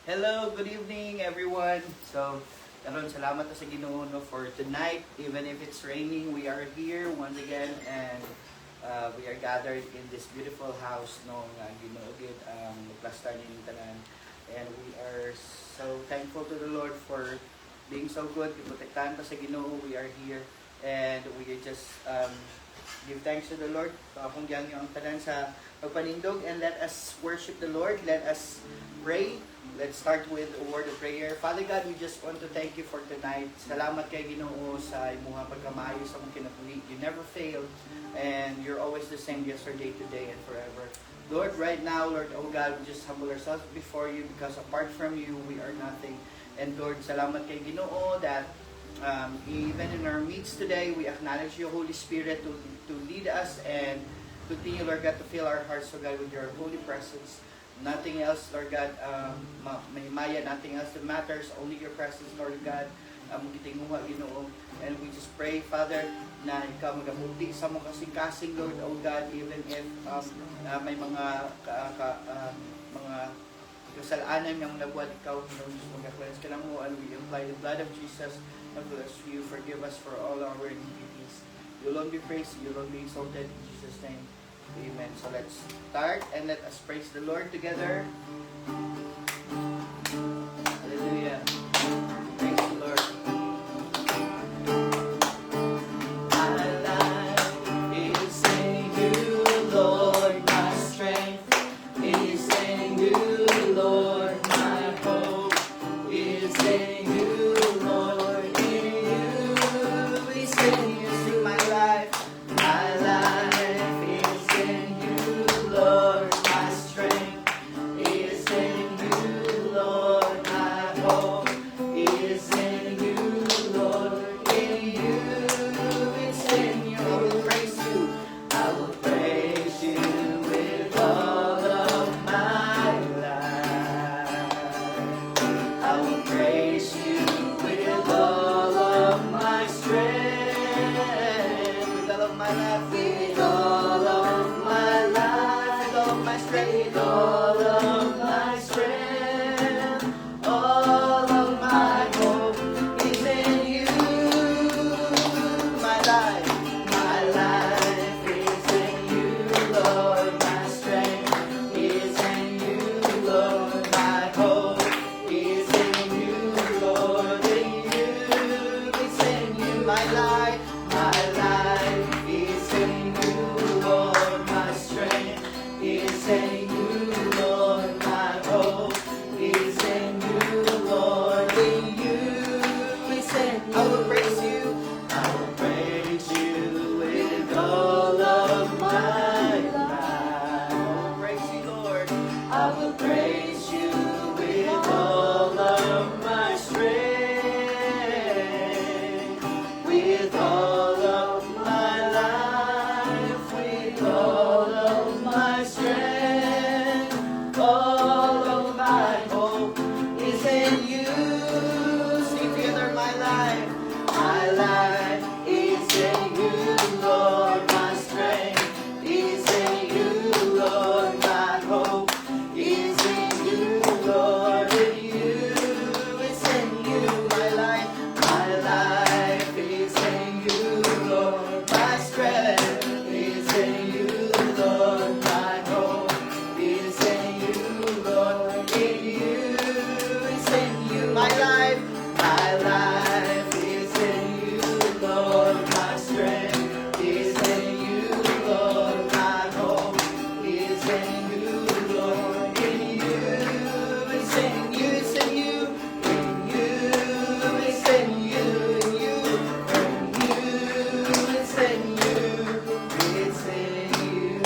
Hello, good evening everyone. So, karon salamat sa Ginoo no, for tonight. Even if it's raining, we are here once again and we are gathered in this beautiful house no nga Ginoo gid ang plastar ning tanan. And we are so thankful to the Lord for being so good. Giprotektahan pa sa Ginoo. We are here and we just give thanks to the Lord. Akong gyang yung tanan sa pagpanindog and let us worship the Lord. Let us pray. Let's start with a word of prayer. Father God, we just want to thank you for tonight. Salamat kay Ginoo sa imuha pagkamayo sa mong kinabuhi. You never fail and you're always the same yesterday, today, and forever. Lord, right now, Lord, oh God, we just humble ourselves before you because apart from you, we are nothing. And Lord, salamat kay Ginoo that even in our meets today, we acknowledge your Holy Spirit to lead us and continue, Lord God, to fill our hearts, oh God, with your holy presence. Nothing else, Lord God, mahimaya, nothing else that matters, only your presence, Lord God, gitinguha, Ginoo. And we just pray, Father, na ikaw magabuti sa mga kasing-kasing, Lord, oh God, even if may mga kasalanan yung nabuhat ikaw, Lord, mag-cleanse ka lang mo, and we apply the blood of Jesus, and bless you, forgive us for all our iniquities. You alone be praised, you alone be exalted, in Jesus' name. Amen. So let's start and let us praise the Lord together. Hallelujah. Praise the Lord. My life is in you, Lord. My strength is in you, Lord. My hope is in you, Lord. In you is in you. Sing my life. My life. Lord, my strength is in you, Lord, my hope is in you, Lord, in you, it's in you. I will praise you, I will praise you with all of my life. I will praise you with all of my strength, with all of my life, with all of my life. With all of my strength, all of my hope is in you. My life is in you, Lord. My strength is in you, Lord. My hope is in you, Lord. In you, it's in you. My life is in you, Lord. My strength is in you, Lord. My hope is in you, Lord. In you is in you. I will praise you. I will praise you with all of my life. I will praise you, Lord. I will praise you with all of my strength, with all of my life, with all of my strength. All of my hope is in you. Sing together, my life is in you, Lord. My strength is in you, Lord. My hope is in you, Lord. In you, it's in you. My life is in you, Lord. My strength is in you, Lord. My hope is in you, Lord. In you, it's in you. My life is in you, Lord. My strength is in you, Lord. My hope is in you, Lord. In you, it's in you, it's in you. In you, it's in you, in you. In you, it's in you. It's in you.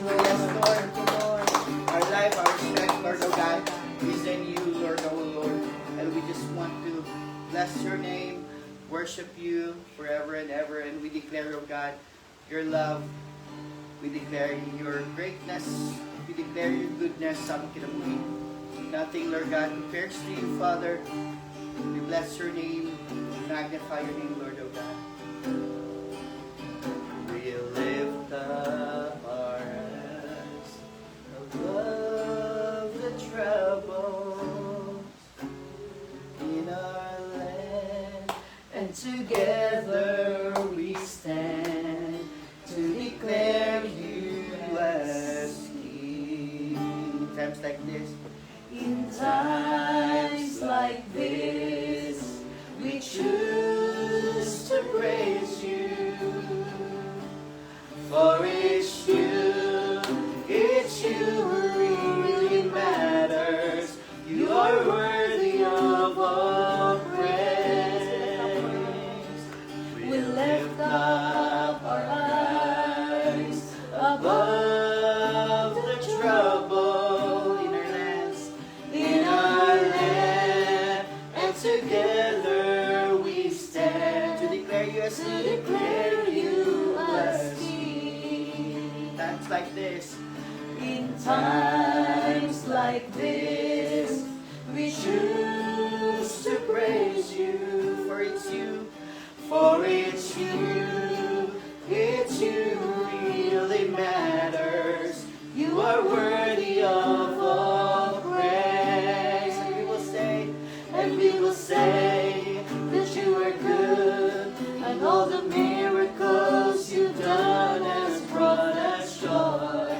Yes, Lord, Lord. Our life, our strength, Lord, oh God, is in you, Lord, oh Lord. And we just want to bless your name, worship you forever and ever. And we declare, oh God, your love. We declare your greatness. We declare your goodness. Sa aming kinabuhi. Nothing, Lord God, compares to you, Father. We bless your name. We magnify your name, Lord, oh God. We lift up our hands above the trouble. together we stand to declare you as King. Times like this. In times like this, we choose to praise you. For it's you who really matters. You are worthy of all praise. We lift up our eyes above the trouble in our land, and together we stand to declare you as King. Times like this. In times like this, we choose to praise you. For it's you who really matters. You are worthy of all praise. And we will say that you are good, and all the miracles you've done has brought us joy.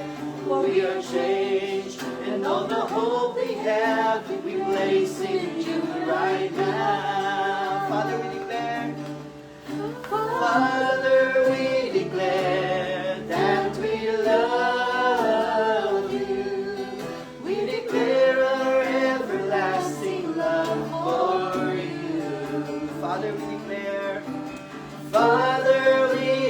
For we are changed, and all the hope we have, we place in you right now. Father, we declare that we love you. We declare our everlasting love for you. Father, we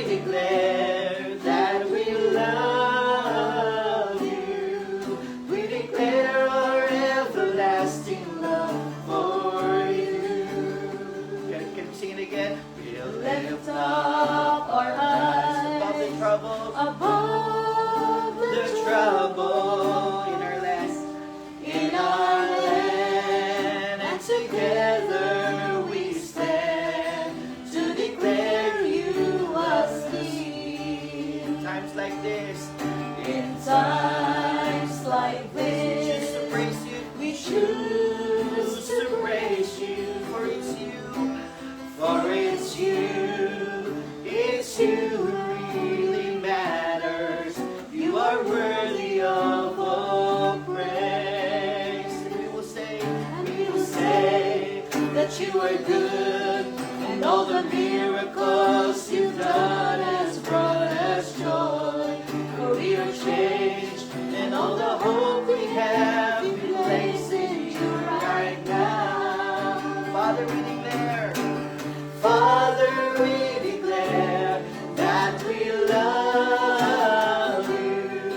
declare that we love you. We declare our everlasting love for you. Can we sing it again? We'll lift up our eyes above the trouble in our land, and together we stand to declare you as King. Times like this. In times like this, we choose to praise you. For it's you who really matters. You are worthy of all praise. And we will say that you are good, and all the miracles you've done has brought us joy. For we are changed, and all the hope we have, we place in you right now. Father, we declare that we love you.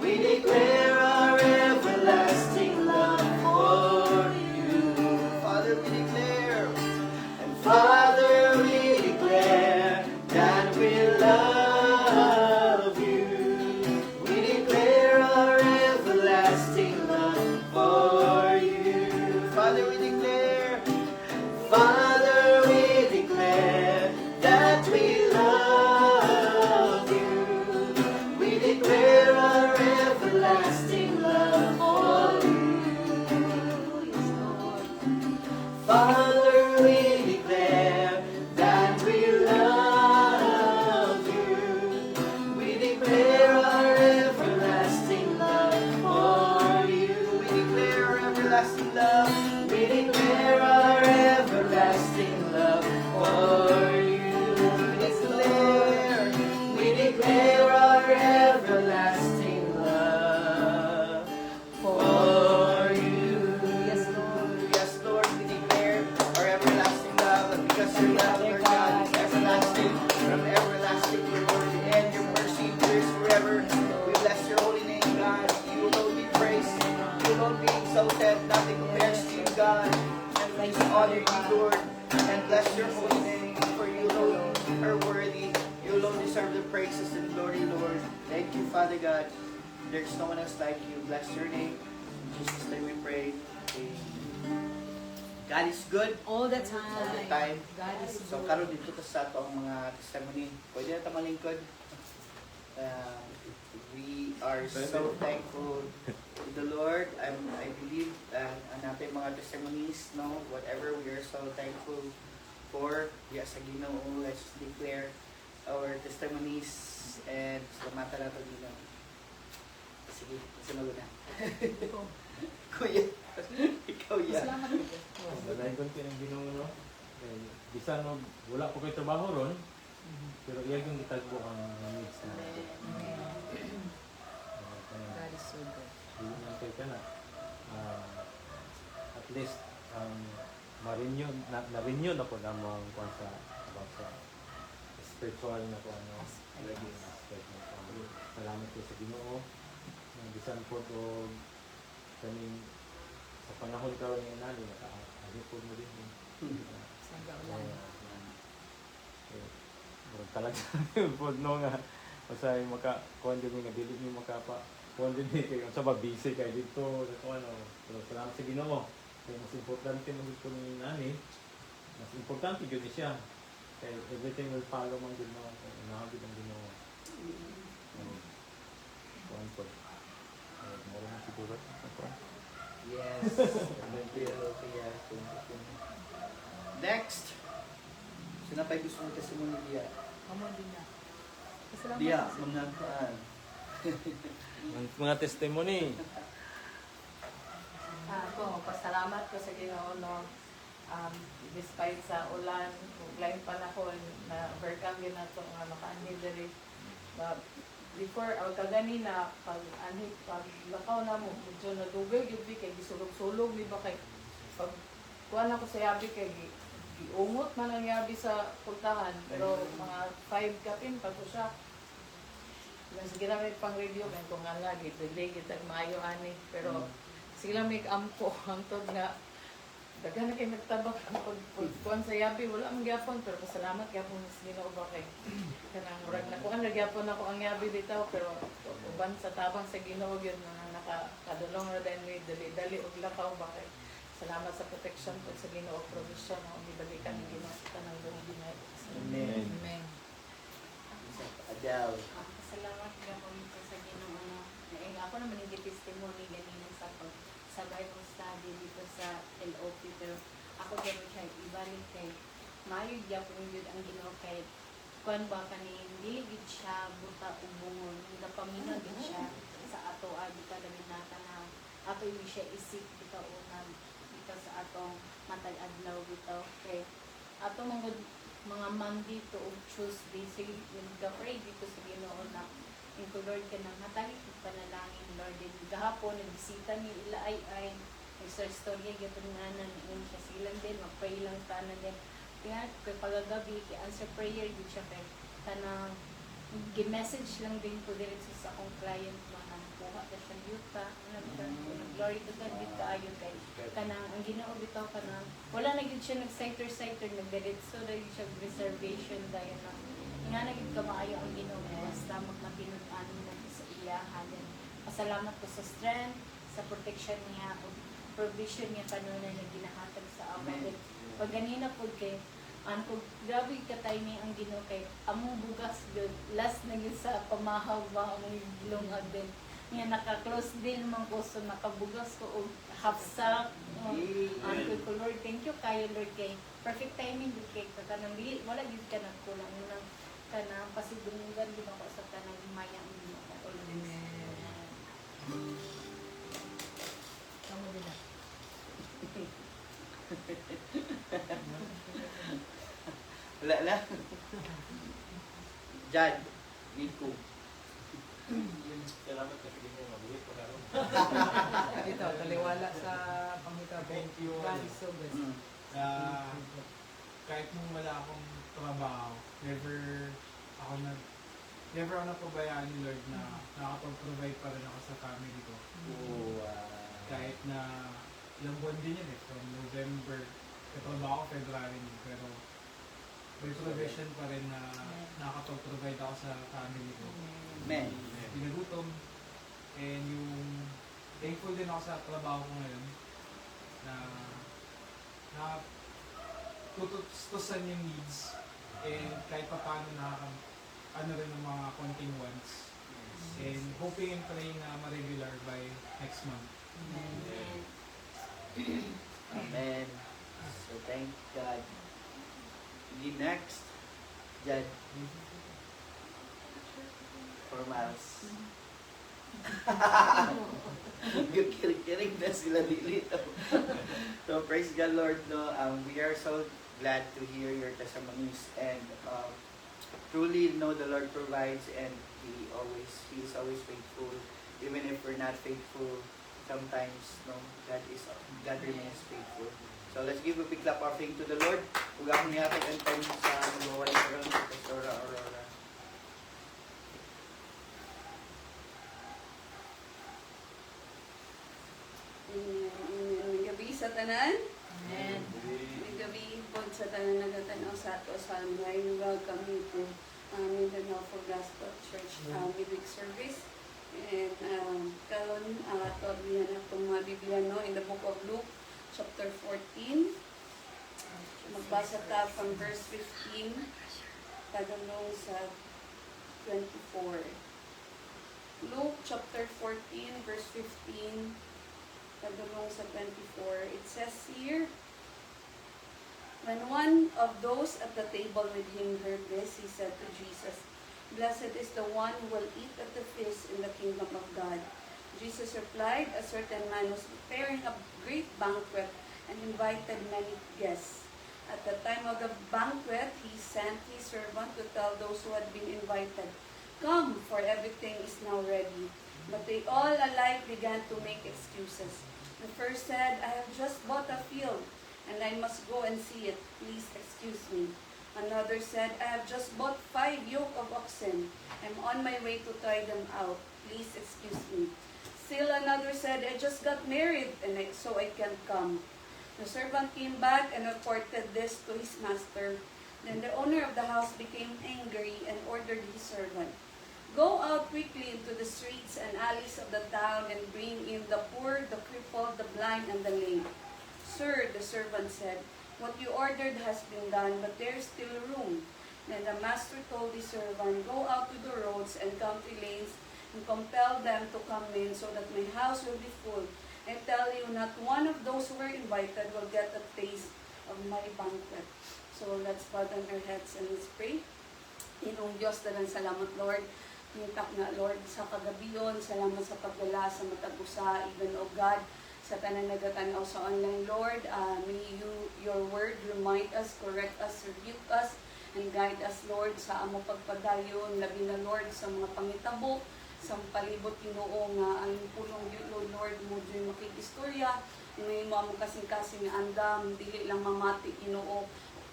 We declare our everlasting love for you. Father, we declare that we love you. We declare our everlasting love for you. Father, we declare that we love you. We declare our everlasting love for you. Yes, Lord. Father, we declare that we love you. We declare our everlasting love for you. We declare our everlasting love. We declare our everlasting love for you. We declare our everlasting love for you. Yes, Lord, we declare our everlasting love, because your love, Lord God, is everlasting, from everlasting, Lord, and your mercy endures forever. We bless your holy name, God. You alone be praised. You alone be exalted. Nothing compares to you, God. And we just honor you, Lord, and bless your holy name, for you alone are worthy. You alone deserve the praises and glory, Lord. Thank you, Father God. There's no one else like you. Bless your name. In Jesus' name we pray. Amen. God is good. All the time. All the time. God is So, good. karon dito ta sa itong mga testimony. Pwede na tamalingkod. We are so thankful to the Lord. I believe natin mga testimonies, no? Whatever, we are so thankful before. Diya sa Ginoo, let's declare our testimonies and salamatan nato Ginoo. Sige, sunod na. Kuya, ikaw yan. Salamat po. Dahil ko ng Ginoo, no? Bisan mo, wala po kayo trabaho ron, pero iya yung gitagbo ang needs na. God is so good. Hindi ka na. At least, ma-renew na po na mga kung sa about sa spiritual na po ano. Aspect na po. Salamat po sa Ginoo. Bisan po to kaming sa panahon ka rin yung nani, naka-ahit po mo din. Sangga ulan. Talaga po no nga masay maka-kuhan din nga dili niyo makapa kuhan din kayo sa ba busy kayo dito sa ano. Pero salamat sa Ginoo. Kaya mas importante mo dito ni nani. Mas importante yun siya. Kaya everything will follow man din mo. Nahagid ang Ginoo. Kuhan po. Meron na siguro. Yes. Thank you, Kuya. Next. Sino pa yung gusto mo kasi muna Dia? Amo din na. Salamat Dia, po. Mga testimony. Ako, pasalamat ko sa Ginoo no. Despite sa ulan, kung lain panahon na overcome yun na ito nga makaanhid diri. Before, kaganina, pag lakaw na mo, medyo nadugay, yun kay gisulog-sulog, di ba kay pag kuha na ko sa yabi kay giungot man ang yabi sa puntahan, pero mga 5 kapin pa ko siya. Sige lang may pang-review, may kung nga lagi, delay kita maayo ani, pero sige lang may ampo, ang tod nga, daghan na kayo nagtabak ang pagkuhan sa yabi, wala ang gyapon, pero pasalamat gyapon sa Ginoo ba kay kanang murag na kuan gyapon ako ang yabi dito, pero uban sa tabang sa Ginoo gyud na nakadulong ra din ni dali-dali og lakaw ba kay salamat sa protection po sa Ginoo provision o gibalikan ni Ginoo sa tanang buong dinay. Amen. Amen. Adele. Salamat gapon ko sa Ginoo. Ako naman yung testimony ganina sa sa Bible study dito sa LOP, pero ako gano'n siya ibalik kay maayo gyapon yun ang Ginoo kay kuan ba kani dili gid siya buta ubungon napamina gid siya sa ato agi kada binata na ato yung siya isip dito una dito sa atong matag adlaw dito kay ato mga Monday to Tuesday sige nagka-pray dito sa Ginoo na ko Lord ka nang matalik panalangin Lord din gahapon nagbisita ni ila ay sa storya gyapon nga nan siya silang din magpray lang tanan din kaya kay pagagabi kay answer prayer gid siya kay kanang gi-message lang din ko diretso sa akong client man kuha ta siya yuta glory to God gid kaayo kay kanang ang Ginoo bitaw kanang wala na gid siya nag-citer nagdiretso dahil siya reservation dahil na nga naging kamaayo ang Ginoo basta magmatinud-an mo sa ilahan din. Pasalamat ko sa strength, sa protection niya, o provision niya kanunay na ginahatag sa amin. Pag ganina po kay, kung grabe katay niya ang Ginoo kay among bugas yun, last na yun sa pamahaw ba ang gilungag din. Nga naka-close din man ko, so nakabugas ko o half sack. Ko Lord, thank you kayo Lord kay perfect timing din kay kanang dili wala gid ka nagkulang nang kanang pasidungan din ako sa kanang maya ang Ginoo. Amen. Amo din na. Wala na. Jan, Nico. Salamat sa Ginoo. Mabuhay po karon. Ito, taliwala sa pangita. Thank you. God is so good. Kahit nung wala akong trabaho, never ako napabayaan ni Lord na nakapag-provide pa rin ako sa family ko. Kahit na ilang buwan din yun from November, katrabaho ako February, pero may provision pa rin na nakapag-provide ako sa family ko. Amen. Binagutom, and yung thankful din ako sa trabaho ko ngayon na tutustusan yung needs and kahit pa paano ano rin ng mga konting wants and hoping and praying na ma-regular by next month. Amen. So thank God. The next, Jad. 4 miles. Kirig-kirig na sila dito. So praise God, Lord. No, we are so glad to hear your testimonies, and truly know the Lord provides, and He is always faithful. Even if we're not faithful, sometimes no, God remains faithful. So let's give a big clap offering to the Lord. Huwag akong niyatag ang time sa magawa ni Pastora Aurora. May gabi sa tanan. Amen. May gabi po sa tanan nagatanaw sa ato sa online. Welcome you to Mindanao for Gospel Church midweek service. And karon ato biyan atong mga Biblia no in the book of Luke chapter 14. Magbasa ta from verse 15 padulong sa 24. Luke chapter 14 verse 15 padulong sa 24. It says here, when one of those at the table with him heard this, he said to Jesus, "Blessed is the one who will eat at the feast in the kingdom of God." Jesus replied, "A certain man was preparing a great banquet and invited many guests. At the time of the banquet, he sent his servant to tell those who had been invited, 'Come, for everything is now ready.' But they all alike began to make excuses. The first said, 'I have just bought a field, and I must go and see it. Please excuse me.' Another said, 'I have just bought 5 yoke of oxen. I'm on my way to try them out. Please excuse me.' Still another said, 'I just got married, and so I can't come.' The servant came back and reported this to his master. Then the owner of the house became angry and ordered his servant, 'Go out quickly into the streets and alleys of the town and bring in the poor, the crippled, the blind, and the lame.' 'Sir,' the servant said, 'what you ordered has been done, but there is still room.' Then the master told his servant, 'Go out to the roads and country lanes and compel them to come in so that my house will be full. I tell you, not one of those who were invited will get a taste of my banquet.'" So let's bow down our heads and let's pray. Inong Diyos, dalang salamat, Lord. Mintak na, Lord, sa kagabiyon, salamat sa pagdala sa matag-usa, even, O God, sa tanan nagatanaw sa online, Lord. May your word remind us, correct us, rebuke us, and guide us, Lord, sa amo pagpadayon, labi na, Lord, sa mga pangitabo, sa palibot Ginoo nga ang pulong yun, Lord, mo dyan makikistorya, may mo kasing-kasing andam, dili lang mamati Ginoo,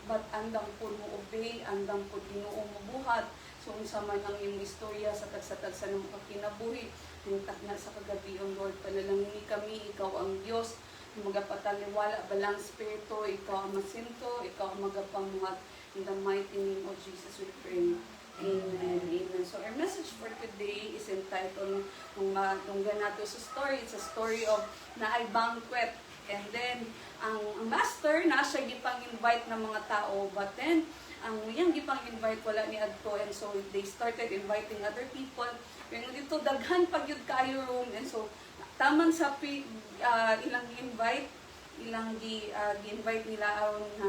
but andam po mo obey, andam po Ginoo mo buhat. So, unsa man ang iyong istorya sa tagsa-tagsa ng makakinabuhi, hintak na sa kagabi, O Lord, panalangin kami, Ikaw ang Diyos, magapataliwala, balang Espiritu, Ikaw ang masinto, Ikaw ang magapamuhat. In the mighty name of Jesus we pray. Amen. Amen. So, our message for today is entitled, kung matunggan nato sa story, it's a story of naay banquet. And then, ang master, na siya gipang-invite ng mga tao, but then, ang iyang gipang-invite wala ni adto, and so they started inviting other people. Pero dito daghan pag yun kayo room, and so taman sa ilang invite, ilang gi-invite nila aron na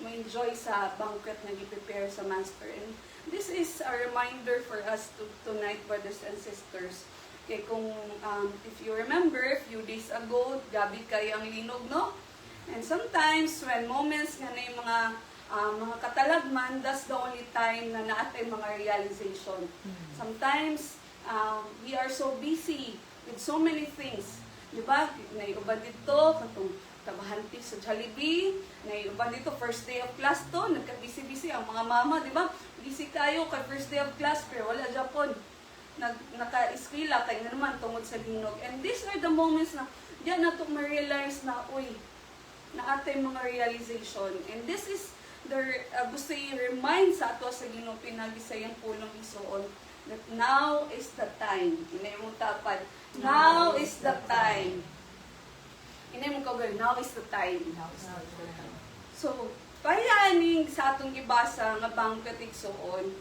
ma-enjoy sa banquet na gi-prepare sa master. And this is a reminder for us tonight, brothers and sisters. Okay, kung if you remember, a few days ago, gabi kayo ang linog, no? And sometimes when moments nga na yung mga katalagman, that's the only time na naatay mga realization. Sometimes, we are so busy with so many things. Diba? Naiuban dito, katong tabahanti sa Jollibee, naiuban dito, first day of class to, nagka-busy-busy ang mga mama, diba? Busy kayo kay first day of class, pero wala Japon. Naka-eskwela, kaya na naman tungod sa linog. And these are the moments na, diyan na ito ma-realize na, uy, naatay mga realization. And this is gusto i-remind sa ato sa Ginoo pinagisayang pulong isuon that now is the time. Inay mong tapad. Now is the time. Inay mong kagawin, now is the time. So, payaning sa atong ibasa nga banquet igsuon,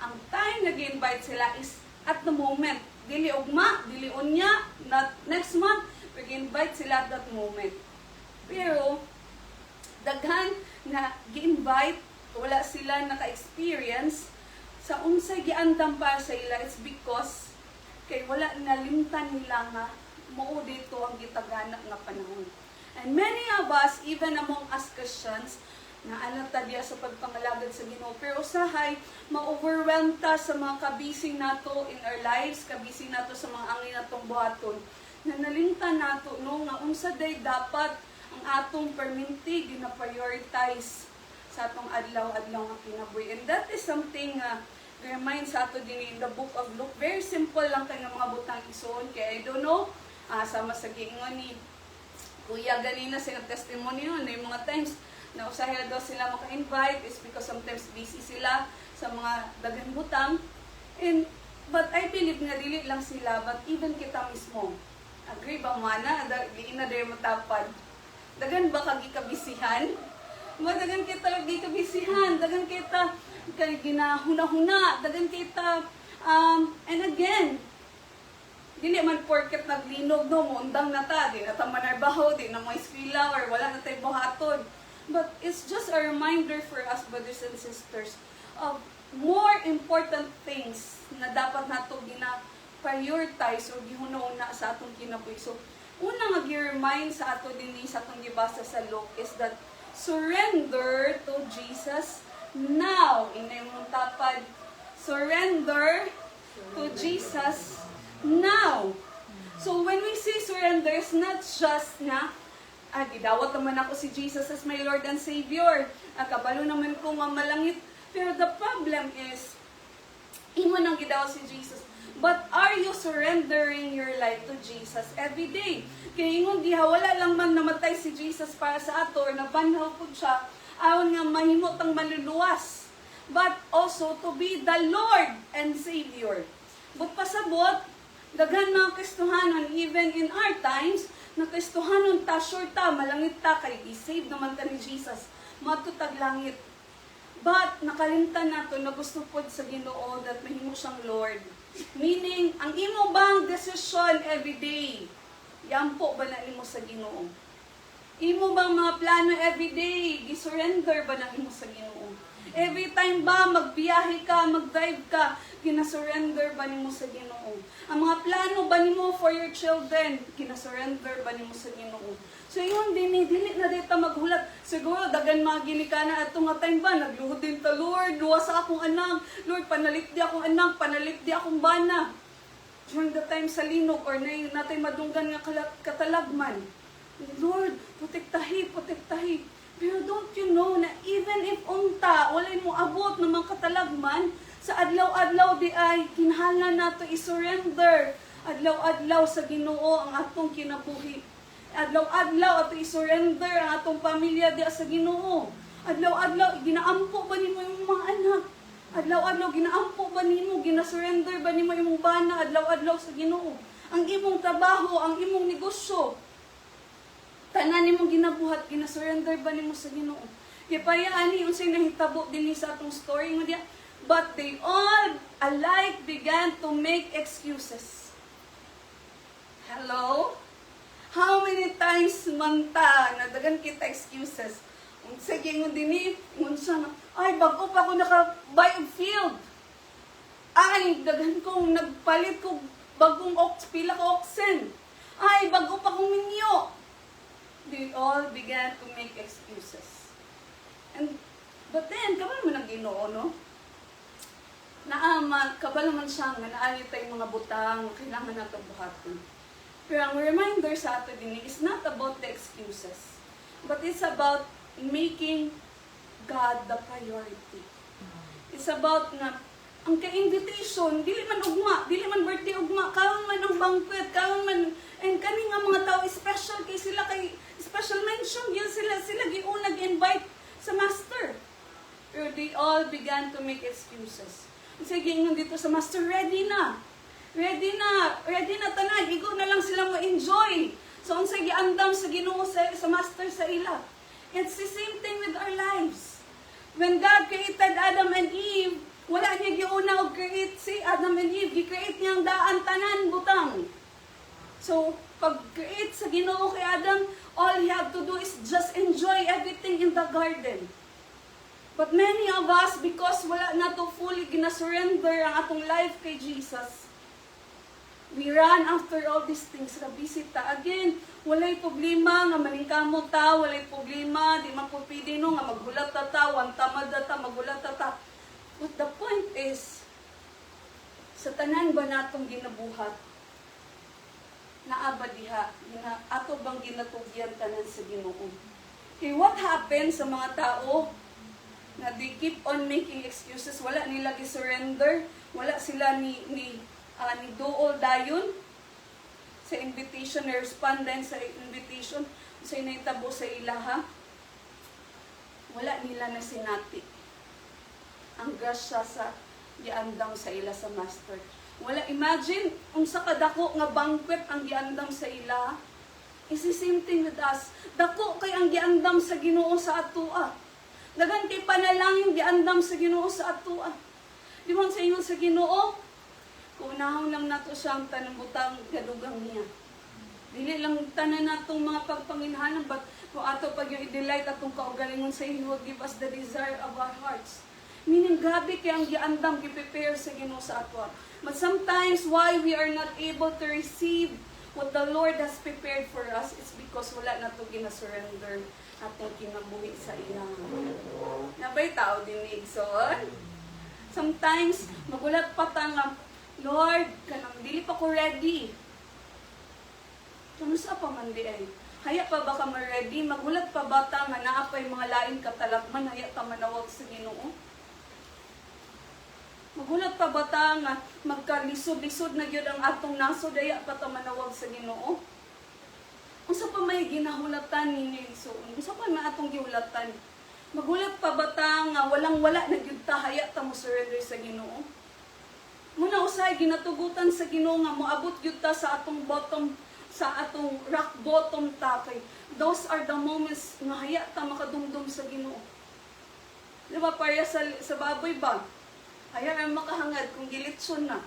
ang time na gi-invite sila is at the moment. Dili ugma, dili unya, not next month, gi-invite sila at that moment. Pero, daghan na gi-invite wala sila naka-experience sa unsay giandam para sa ila, it's because kay wala nalimtan nila nga mao dito ang gitagana nga panahon. And many of us, even among us Christians, na ta diya sa pagpangalagad sa Ginoo, pero usahay ma-overwhelm ta sa mga kabising nato in our lives, kabising nato sa mga angin natong buhaton, na nalimtan nato no nga unsa day dapat ang atong perminti gina-prioritize sa atong adlaw-adlaw nga kinabuhi. And that is something remind sa ato din in the book of Luke. Very simple lang kay nga mga butang isuon, kay I don't know, sama sa giingon ni Kuya ganina sa testimony nun, na yung mga times na usahay daw sila maka-invite is because sometimes busy sila sa mga daghang butang. But I believe nga dili lang sila, but even kita mismo. Agree ba mana? Di na dayo matapad. Dagan ba kagikabisihan? Dagan kita gikabisihan, dagan kita kay ginahuna-huna, dagan kita and again, dili man porket naglinog no, mundang na ta, di na ta manarbaho, di na mo eskwela or wala na tayo buhaton. But it's just a reminder for us, brothers and sisters, of more important things na dapat nato gina-prioritize o gihuna-una sa atong kinabuhi. So, una nga gi-remind sa ato din sa atong gibasa sa Luke is that surrender to Jesus now. Inay mong tapad, surrender to Jesus now. So when we say surrender, it's not just na, gidawat naman ako si Jesus as my Lord and Savior. Kabalo naman ko mamalangit. Pero the problem is, imo nang gidawat si Jesus. But are you surrendering your life to Jesus every day? Kaya ingon diha, wala lang man namatay si Jesus para sa ato or nabanhaw po siya, ayon nga mahimot ang maluluwas. But also to be the Lord and Savior. But pasabot, daghan mga Kristohanon, even in our times, na Kristohanon ta, sure ta, malangit ta, kay i-save naman ta ni Jesus, matutag langit. But nakalimtan nato na gusto po sa Ginoo that mahimo siyang Lord. Meaning, ang imo bang desisyon everyday, yampo ba na imo sa Ginoo? Imo bang mga plano everyday, gisurrender ba na imo sa Ginoo? Every time ba magbiyahe ka, mag-drive ka, ginasurrender ba nimo sa Ginoo? Ang mga plano ba nimo for your children, ginasurrender ba nimo sa Ginoo? So yun, dili na dito maghulat. Siguro, dagan mga ginikana at nga time ba, nagluhod din ta, Lord, luwas sa akong anak. Lord, panalit di akong anak, panalit di akong bana. During the time sa linog, or natin madunggan nga katalagman. Lord, protektahi. Pero don't you know na even if unta, walay mo abot ng mga katalagman, sa adlaw-adlaw di ay kinahanglan nato i-surrender. Adlaw-adlaw sa Ginoo ang atong kinabuhi. Adlaw-adlaw ato i-surrender ang atong pamilya di sa Ginoo. Adlaw-adlaw ginaampo ba nimo imong mga anak? Adlaw-adlaw ginaampo ba nimo, ginasurrender ba nimo imong bana adlaw-adlaw sa Ginoo? Ang imong trabaho, ang imong negosyo, tanan nimong ginabuhat, ginasurrender ba nimo sa Ginoo? Kaya paya ani unsay nahitabo dinhi sa atong story mo diya. But they all alike began to make excuses. Hello? How many times man ta nadagan kita excuses? Sige ngon dinhi, ngon sa ay bago pa ako naka-buy of field. Ay daghan kong nagpalit ko bagong pila ka oxen. Ay bago pa kong minyo. They all began to make excuses. But then, kabalo man ang Ginoo, no? Kabalo man siya nga naali tayong mga butang, kailangan natin buhaton. Pero ang reminder sa ato din is not about the excuses, but it's about making God the priority. It's about na ang ka-invitation, dili man ugma, dili man birthday ugma, karon man ang banquet, karon man, and kani nga mga tao special kay sila kay special mention, yun sila giuna gi-invite sa master. Pero they all began to make excuses. Sige, ingon dito sa master, ready na tanan, igo na lang sila mo-enjoy. So, ang sige, andam sa Ginoo sa master sa ila. It's the same thing with our lives. When God created Adam and Eve, wala niya giuna og create si Adam and Eve, gi-create niya ang daan tanan butang. So, pag-create sa Ginoo kay Adam, all he have to do is just enjoy everything in the garden. But many of us, because wala na to fully gina-surrender ang atong life kay Jesus, we run after all these things. Busy ta. Again, walay problema nga maningkamot ta, walay problema, di man po pwede no, nga maghulat ta, wang tamad ta, maghulat ta. But the point is, sa tanan ba natong ginabuhat, naaba diha, ato bang ginatugyan tanan sa Ginoo? Okay, what happened sa mga tao na they keep on making excuses, wala nila gi-surrender, wala sila ni duol dayon sa invitation, na respondent sa invitation, sa initabo sa ilaha, wala nila na sinati ang grasya sa giandam sa ila sa master. Wala, imagine, unsa kadako nga banquet ang giandam sa ila. It's the same thing with us. Dako kay ang giandam sa Ginoo sa atoa. Dagan kay panalangin giandam sa Ginoo sa atoa. Di man sa ingon sa Ginoo, kunahon lang nato siyang tanang butang gadugang niya. Dili lang tanan natong mga pagpanginhanan, but kung ato pag yung i-delight atong kaugalingon sa He will give us the desire of our hearts. Meaning, gabi kay ang giandam, gi-prepare sa Ginoo sa atoa. But sometimes, why we are not able to receive what the Lord has prepared for us, it's because wala na ito gina-surrender atong kinabuhi sa ilang. Nabay tao dinig, son? Sometimes, magulat pa ta nga, Lord, kanang dili pa ko ready. Kamusta pa man di ay? Haya pa ba ka ma-ready? Magulat pa ba ta nga naapay mga lain katalakman, haya ta manawag sa Ginoo? Magulat pa ba ta nga magkalisod-lisod na gyud ang atong nasod, daya pa ta manawag sa Ginoo? Unsa pa may ginahulatan ninyo igsoon? Unsa pa may atong gihulatan? Magulat pa ba ta nga walang-wala na gyud ta, haya ta mo surrender sa Ginoo? Muna usay ginatugutan sa Ginoo nga moabot gyud ta sa atong bottom, sa atong rock bottom ta, kay those are the moments nga haya ta makadumdum sa Ginoo. Di ba, para sa baboy ba? Haya ang makahangad kung gilitson na.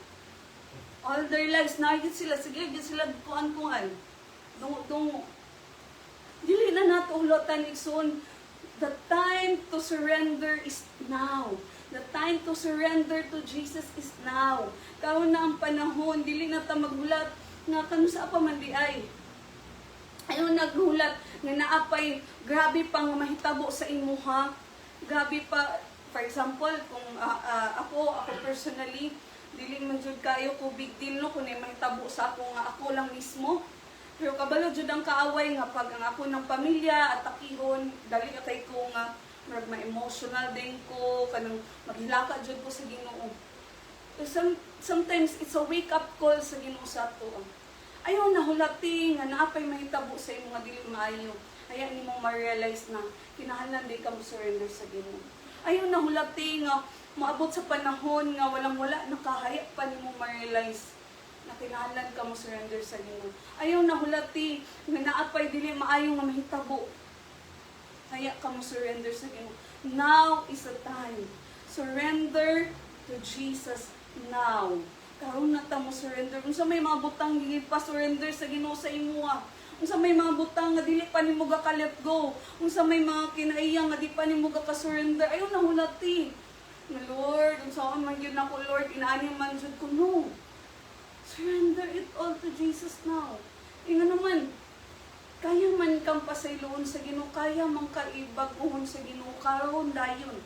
All their lives, nagit sila, sige, gid sila kuan-kuan. Dungo. Dili na nato hulotan igsoon. The time to surrender is now. The time to surrender to Jesus is now. Karon na ang panahon, dili na ta maghulat nga kanusa pa man di ay. Ayaw naghulat nga naapay grabe pang mahitabo sa imuha. Grabe pa, for example, kung ako personally, dili man jud kayo ko big deal no kung mahitabo sa ako nga ako lang mismo. Pero kabalo jud ang kaaway nga pag ang ako ng pamilya at takihon, dali kay ko nga ma-emotional din ko, kanang maghilaka jud ko sa Ginoo. So sometimes it's a wake up call sa Ginoo sa ato. Ayaw na hulati nga naapay mahitabo sa imong nga dili maayo. Kaya nimong ma-realize na kinahanglan di ka mo surrender sa Ginoo. Ayaw na hulati nga maabot sa panahon nga walang-wala nakahaya pa nimong ma-realize na kinahanglan ka mo surrender sa Ginoo. Ayaw na hulati nga naapay dili maayo nga mahitabo. Kaya ka mo surrender sa Ginoo. Now is the time. Surrender to Jesus now. Karon na ta mo surrender. Unsa may mga butang dili pa surrender sa Ginoo sa imuha. Unsa may mga butang nga dili pa nimo ga let go. Unsa may mga kinaiyang nga di pa nimo ga surrender. Ayaw na hulati. Na Lord, unsa man gyud nako Lord, inaani man jud ko no. Surrender it all to Jesus now. Ingon naman, kaya man kang pasayloon sa Ginoo, kaya man ka ibaguhon sa Ginoo karon dayon.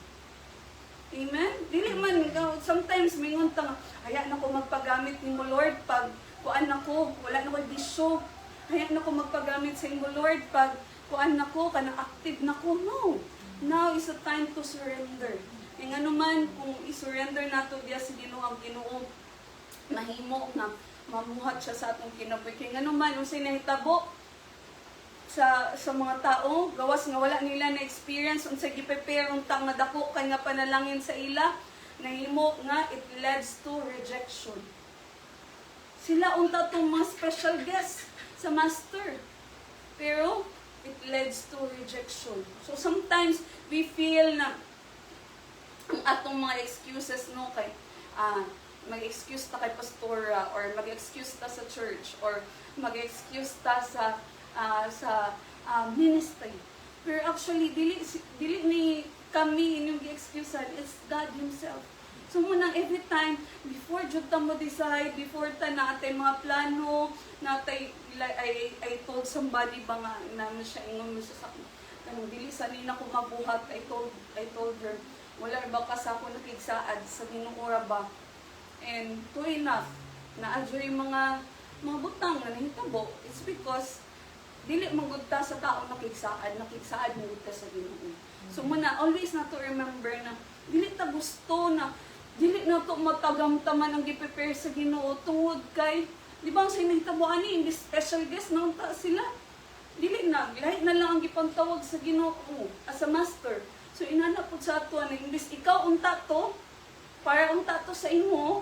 Amen? Dili man, sometimes mingon ta nga, haya na ko magpagamit nimo Lord pag kuan nako, wala na ko bisyo. Haya na ko magpagamit sa imo Lord pag kuan nako, kana active nako. No. Now is the time to surrender. Nga naman kung i-surrender nato diya sa Ginoo ang Ginoo, mahimo nga mamuhat siya sa atong kinabuhi. Kaya nga naman, unsay nahitabo sa mga tao, gawas nga wala nila na experience, unsay gi-prepare untang nga dako kay nga panalangin sa ila, nahimo nga it leads to rejection. Sila unta tong mga special guest sa master. Pero it leads to rejection. So sometimes we feel na ang atong mga excuses no kay mag-excuse ta kay pastora or mag-excuse ta sa church or mag-excuse ta sa ministry. Pero actually, dili ni kami inyong gi-excusean, it's God Himself. So muna, every time, before jud ta mo decide, before ta natay mga plano, natay, I told somebody ba nga, namin siya, ingon mo siya sa akin, kanang dili sa nina ko mabuhat, I told her, wala ba ka sa ako nakigsaad, sa ginuura ba? And true enough, na-adjure yung mga butang na nahitabo, it's because, dili magudta sa tao nakigsaad magudta sa Ginoo. So muna, always na to remember na, dili ta gusto na, dili na to matagamtaman ang gi-prepare sa Ginoo tungod kay di ba ang sinahitabo ani in this special guest nang ta sila dili na lahi na lang ang gipantawag sa Ginoo as a master. So inana pud sa ato na imbis ikaw unta to para unta to sa imo,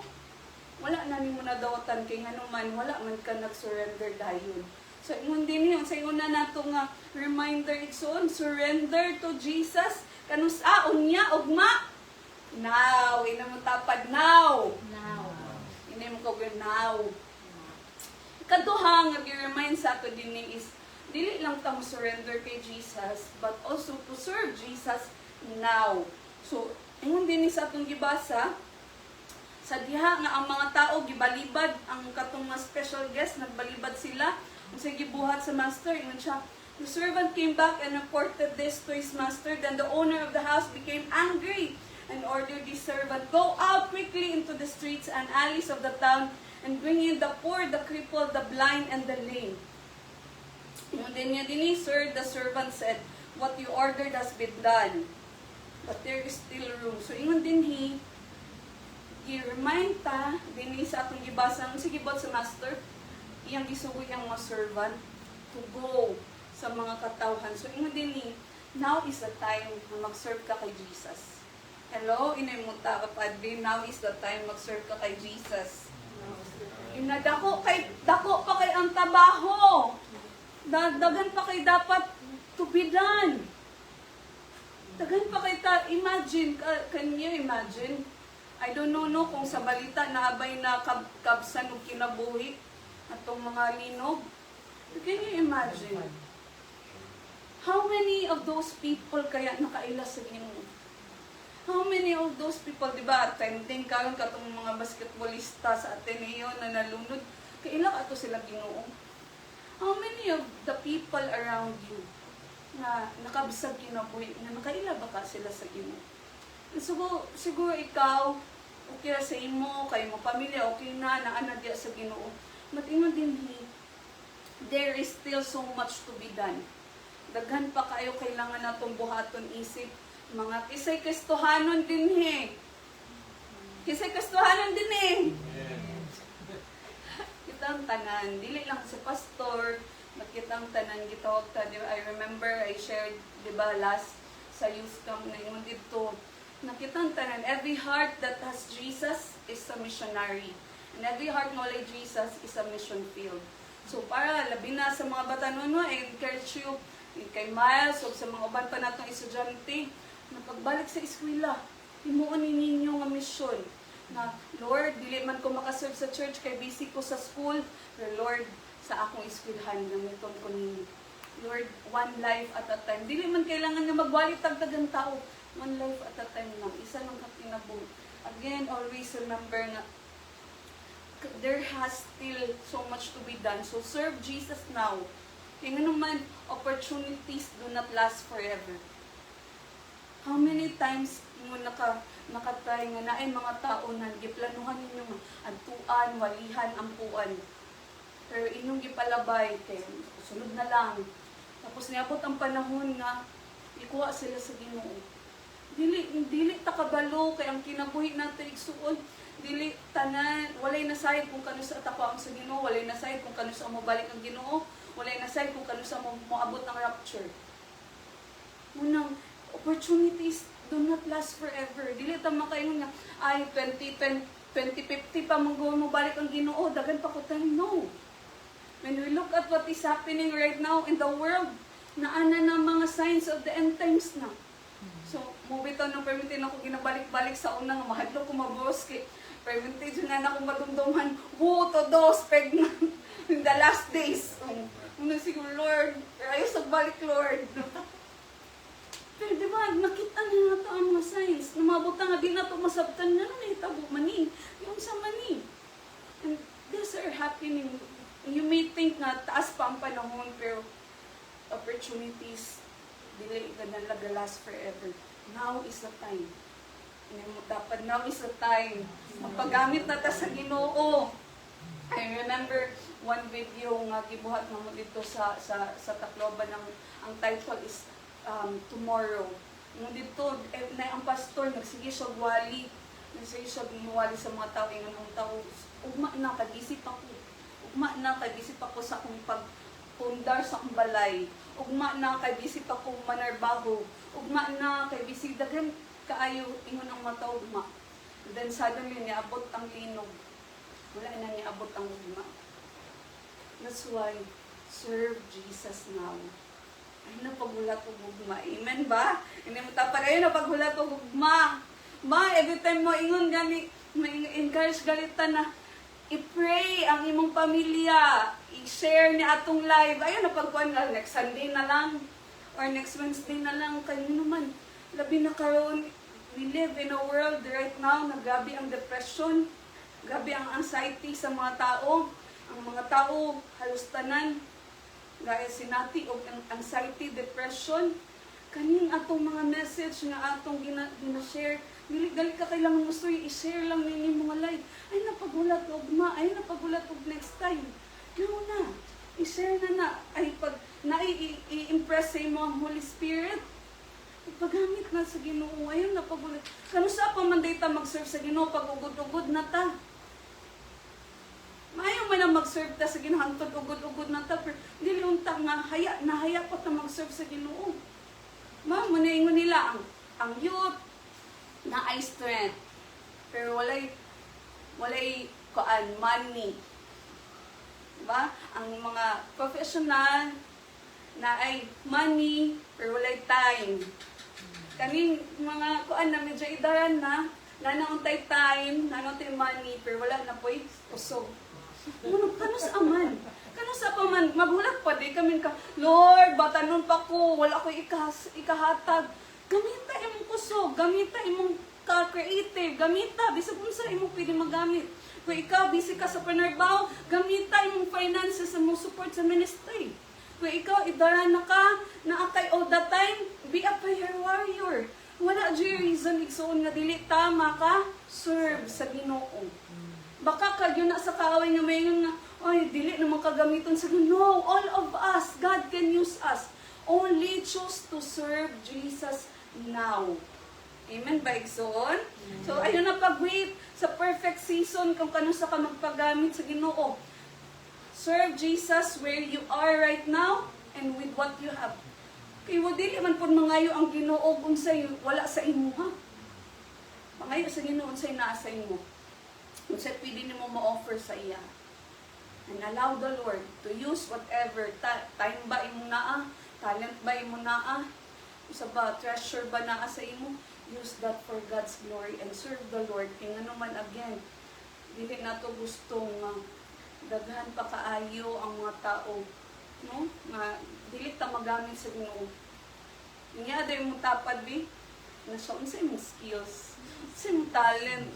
wala na nimo nadawatan kay nganuman wala man ka nag-surrender dayon. So ingon din yun sa ingon na nato nga reminder igsoon, surrender to Jesus kanus-aon niya ugma. Now, ina mo tapad now. Ina mo kog now. Ikaduha nga gi-remind sa ato dinhi is dili lang ta mo surrender kay Jesus but also to serve Jesus now. So, ingon dinhi sa atong gibasa sa diha nga ang mga tao gibalibad ang katong mga special guest nagbalibad sila unsa gibuhat sa master ingon siya. The servant came back and reported this to his master. Then the owner of the house became angry and ordered his servant, go out quickly into the streets and alleys of the town and bring in the poor, the crippled, the blind, and the lame. And then sir, the servant said, what you ordered has been done, but there is still room. So ingon din i-remind ta, dinhi sa atong gibasa, sige bot sa master, iyang gisugoy ang mga servant to go sa mga katawhan. So ingon din now is the time na mag-serve ka kay Jesus. Hello, inay mo ta kapadri, now is the time mag-serve ka kay Jesus. Dako pa kay ang trabaho. Dagan pa kay dapat to be done. Dagan pa kay ta, imagine, can you imagine? I don't know no kung sa balita naabay na kabsan o kinabuhi atong mga linog. Can you imagine? How many of those people kaya nakaila sa Ginoo? How many of those people, di ba, attending karon katong mga basketballista sa Ateneo na nalunod, kaila ato sila Ginoo? How many of the people around you na nakabsag kinabuhi, na nakaila ba ka sila sa Ginoo? Siguro ikaw, okay sa imo, kayo mo pamilya, okay na, naanad sa Ginoo. Matingon din there is still so much to be done. Daghan pa kayo kailangan natong buhaton isip. Mga kisay-kristohanon din Kisay-kristohanon din Kitang tanan, dili lang sa pastor, nakitang tanan gitawag ta. I remember I shared, di ba, last sa youth camp na yun dito. Nakitang tanan, every heart that has Jesus is a missionary. And every heart na wala Jesus is a mission field. So para labi na sa mga batanon, I encourage you, kay Miles, o sa mga uban pa natong estudyante, na pagbalik sa eskwela, himuon ninyo nga misyon. Na, Lord, dili man ko makaserve sa church, kay busy ko sa school, pero Lord, sa akong eskwelahan, gamiton ko ninyo. Lord, one life at a time. Dili man kailangan nga magwalit tagdagang tao. One life at a time lang. Isa lang katinabong. Again, always remember nga, there has still so much to be done. So, serve Jesus now. Kaya nga naman, opportunities do not last forever. How many times mo nakatry nga na ay mga tao na giplanuhan ninyo antuan, walihan, ampuan. Pero inyong gipalabay, kay sunod na lang. Tapos niabot ang panahon nga ikuha sila sa Ginoo. Dili ta kabalo kay ang kinabuhi natin igsuon. Dili tanan, walay nasayod kung kano sa atapaon sa Ginoo, walay nasayod kung kano sa mobalik ang Ginoo, walay nasayod kung kano sa moabot ang rapture. Munang opportunities do not last forever. Dili ta makaingon nga ay 2050 pa mo balik ang Ginoo, dagan pa ko time. No. When we look at what is happening right now in the world, naana na mga signs of the end times na. So, mubitaw nang permitin ako ginabalik-balik sa una nga mahadlo ko mabuos kay permitin na akong madumduman to dos pregnant in the last days. Siguro, Lord, ayos sa balik, Lord. sabtan na nun, tabo mani. Yung sa mani. And these are happening. You may think na taas pa ang panahon, pero opportunities, dili ka na last forever. Now is the time. Dapat now is the time. Magpagamit na ta sa Ginoo. I remember one video nga gibuhat mo dito sa Tacloban, ang title is Tomorrow. Nung dito, ang pastor, nagsige siya wali. Nagsige siya wali sa mga tao. Yung anong tao, ugma na, kagisip ako. Ugma na, kagisip ako sa akong pagpundar sa akong balay. Ugma na, kagisip ako manarbaho. Ugma na, kagisip dagan kaayo, ingon ang mata ugma. Then suddenly, niabot ang linog. Wala na niabot ang ugma. That's why, serve Jesus now. Ay, napaghulat o gugma. Amen ba? Hindi mo tapad, ay, napaghulat o gugma. Ma, every time mo ingon gani, ma-encourage galitan na, i-pray ang imong pamilya, i-share ni atong live. Ayun, napagkuhan nga, next Sunday na lang, or next Wednesday na lang, kayo naman. Labi na karon, we live in a world right now na grabe ang depression, grabe ang anxiety sa mga tao. Ang mga tao, halos tanan, gaya sinati o anxiety, depression. Kaning atong mga message nga atong gina-share, gali ka kailangan gusto i-share lang ninyo mga live. Ay, napagulat og ma, ay, napagulat og next time. Gano na, i-share na. Ay, pag i-impress sa imo ang Holy Spirit, ipaggamit na sa Ginoo. Ayun, napagulat. Kano sa pamanday ta mag-serve sa Ginoo, pag ugod-ugod na ta. Maayaw man na mag-serve ta sa Ginoo, hangtod ugod-ugod na ta, pero dili unta nga haya pa ta mag-serve sa Ginoo. Muna ingon nila ang youth na ay strength, pero walay money. Diba? Ang mga professional na ay money, pero walay time. Kaning mga na medyo idaran na nanauntay time, nanauntay money, pero wala na po'y usog. Kano sa aman? Kano sa paman? Magulat pa di kami ka, Lord, batanon pa ko, wala ko ikahatag. Gamita imong kusog, gamita imong ka-creative, gamita, bisag kung sa imong pwede magamit. Kung ikaw, busy ka sa panarbaw, gamita imong finances sa mong support sa ministry. Kung ikaw, idara na ka, naakay all the time, be a prayer warrior. Wala dyan reason, igsoon nga dili tama ka, serve sa Ginoo. Baka kagyo na sa kaaway nga may nga, ay, dili naman kagamiton sa Ginoo. No, all of us, God can use us. Only choose to serve Jesus now. Amen ba, igsoon? So, ayun na pag-wait sa perfect season kung kano sa ka magpagamit sa Ginoo. Serve Jesus where you are right now and with what you have. Kaya dili man po mangayo ang Ginoo kung sa'yo wala sa imo, ha? Mangayo sa Ginoo kung sa'yo naa sa imo. Kung sa'yo pwede mo ma-offer sa iya. And allow the Lord to use whatever. Time ba imo naa? Talent ba imo naa? Isa ba, treasure ba naa sa imo? Use that for God's glory and serve the Lord. Kaya nga naman again, dili na to gustong daghan pa kaayo ang mga tao. No? Dili ta magamit sa Ginoo. Nga day mo tapad bi, nasa unsa imong skills, sa imong talent.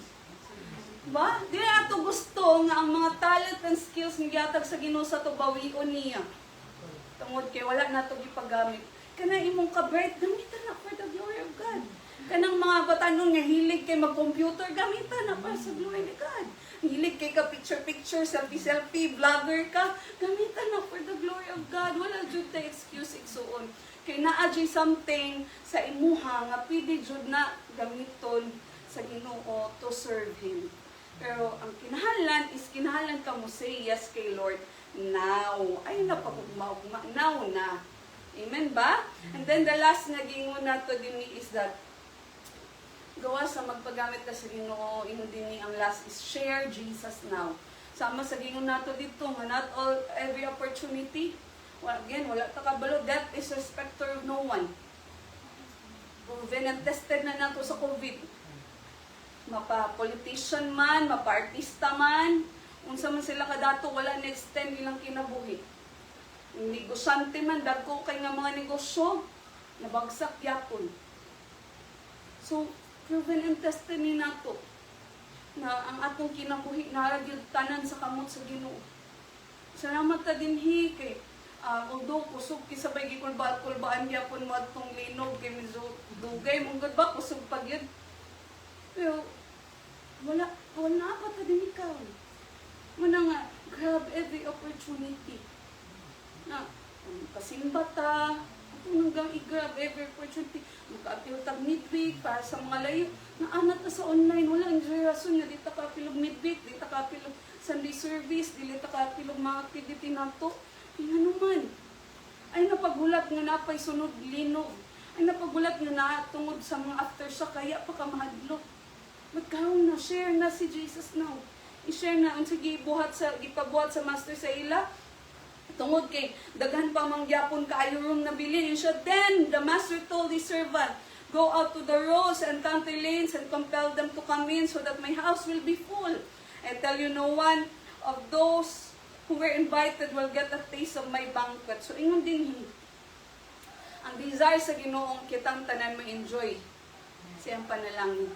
Ba? Dili ato gusto nga ang mga talent and skills nga gihatag sa Ginoo sa to bawion niya. Tungod kay wala na to gipagamit. Kana imong ka-bright gamitan na for the glory of God. Kanang mga batanon nga hilig kay mag-computer gamitan na para sa glory of God. Hilig kay ka picture, selfie, vlogger ka, gamitan na for the glory of God. Wala jud ta excuse igsuon. Kay naa jud something sa imuha nga pwede jud na gamiton sa Ginoo to serve Him. Pero ang kinahanglan is kinahanglan ka mo say yes kay Lord now. Ay napakugma now na. Amen ba? And then the last nga gingon nato dinhi is that gawa sa magpagamit ka sa Ginoo, ingon dinhi ang last is share Jesus now. Sama sa gingon nato dito nga not all every opportunity. Well, again, wala ta kabalo, death is respecter of no one. Proven and tested na nato sa COVID. Mapa-politician man, mapa-artista man, unsa man sila kadato, wala na-extend nilang kinabuhi. Negosyante man, dagko kay nga mga negosyo, nabagsak yapon. So, proven and tested ni nato na ang atong kinabuhi naragyod tanan sa kamot sa Ginoo. Salamat ta dinhi kay although kusog kisabay gikulbaan gyapon mo atong linog kay medyo dugay mong gud ba kusog pa gyud. Pero wala pa ta dinhi karon. Muna nga grab every opportunity na kasimba ta hanggang i-grab every opportunity. Maka-appeal tag midweek para sa mga layo. Naanat na sa online. Wala ang rason nga dito ka-appeal midweek, dito ka-appeal Sunday service, dito ka-appeal mga activity na to. Nga naman. Ay napagulat nga napay sunod linog. Ay napagulat nga natungod sa mga aftershock kaya pa ka mahadlok. Magkaroon na, share na si Jesus now. I-share na, ang sige, ipabuhat sa master sa ila. Tungod kay daghan pa mangyapon kaayo room na bilin siya. Then the master told his servant, go out to the roads and country lanes and compel them to come in so that my house will be full. And tell you no one of those who were invited will get a taste of my banquet. So ingon din ang desire sa Ginoong kitang tanan ma-enjoy siyang panalangin.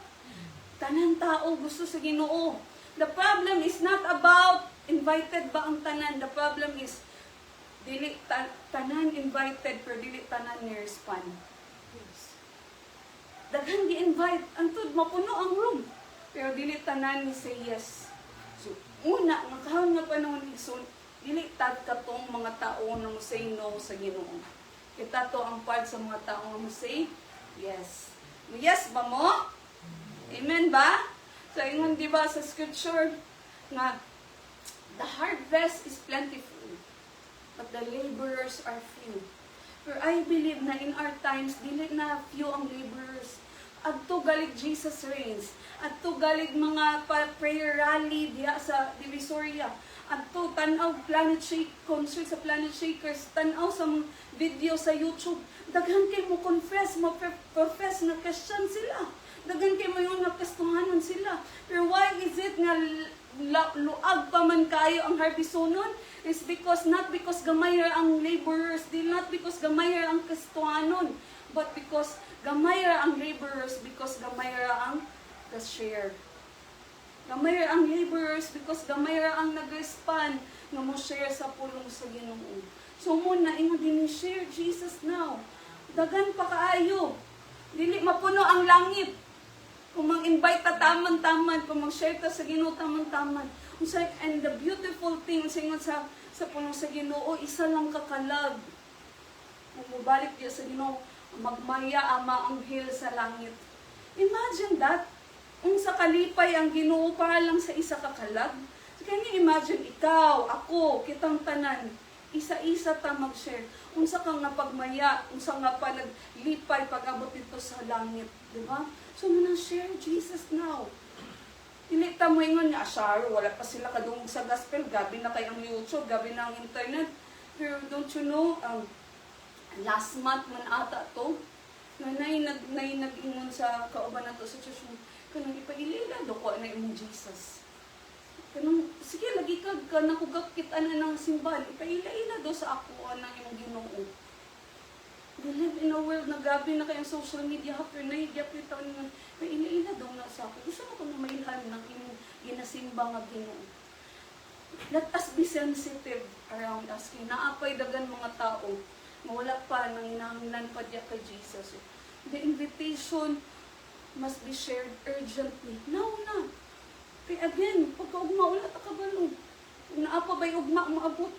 Tanan tao gusto sa Ginoo. The problem is not about invited ba ang tanan. The problem is dili tanan invited pero dili tanan ni respond. Daghan gi-invite antud mapuno ang room pero dili tanan ni say yes. So una makahon nga panahon igsoon dili tad katong mga tao na mo say no sa Ginoo. Kita to ang part sa mga tao nga mo say yes. Yes ba mo? Amen ba? So ingon di ba sa scripture nga the harvest is plentiful, but the laborers are few. Pero I believe na in our times, dili na few ang laborers. Adto galig Jesus reigns. Adto galig mga prayer rally diha sa Divisoria. Adto tanaw Planet Shake, concert sa Planet Shakers. Tanaw sa video sa YouTube. Daghan kay mo confess, mo profess na Christian sila. Daghan kay mo yung nakastuhanan sila. Pero why is it nga luag pa man kayo ang harbisonon? Is because not because gamayar ang laborers, not because gamayar ang kastuhanon, but because gamayar ang laborers because gamayar ang share. Gamayar ang laborers because gamayar ang nag-respond nga mo share sa pulong sa Ginoo. So muna ingon din share Jesus now. Dagan pa kaayo. Dili mapuno ang langit. Kung mang-invite ta taman-taman, kung mag-share ta sa Ginoo taman-taman. And the beautiful thing sa pulong sa Ginoo, isa lang kakalag. Kung mabalik diya sa Ginoo, magmaya ama ang anghel sa langit. Imagine that. Kung sa kalipay ang Ginoo para lang sa isa kakalag. So, can you imagine ikaw, ako, kitang tanan, isa-isa ta mag-share. Unsa ka nga pagmaya, unsa nga pa naglipay pag-abot dito sa langit, di ba? So muna share Jesus now. Dili ta mo ingon nga asharo, wala pa sila kadungog sa gospel, gabi na kay ang YouTube, gabi na ang internet. Pero don't you know, last month man ata to, nanay nag-ingon sa kauban nato sa church, kanang ipailila do ko na imong Jesus. Kanang sige lagi kag kanang kugakit ana ng simbahan, ipaila-ila do sa ako anang imong Ginoo. We live in a world na gabi na kayong social media happy na higapit ako nga ipaila-ila do na sa ako. Gusto ko na mailhan ng imong ginasimba nga Ginoo. Let us be sensitive around us. Naapay dagan mga tao mawala pa nang hinahanglan pa diya kay Jesus. The invitation must be shared urgently. Now na. Kaya again, pagka-ugma, wala ta kabalo. Kung naapa ba'y ugma, maabot.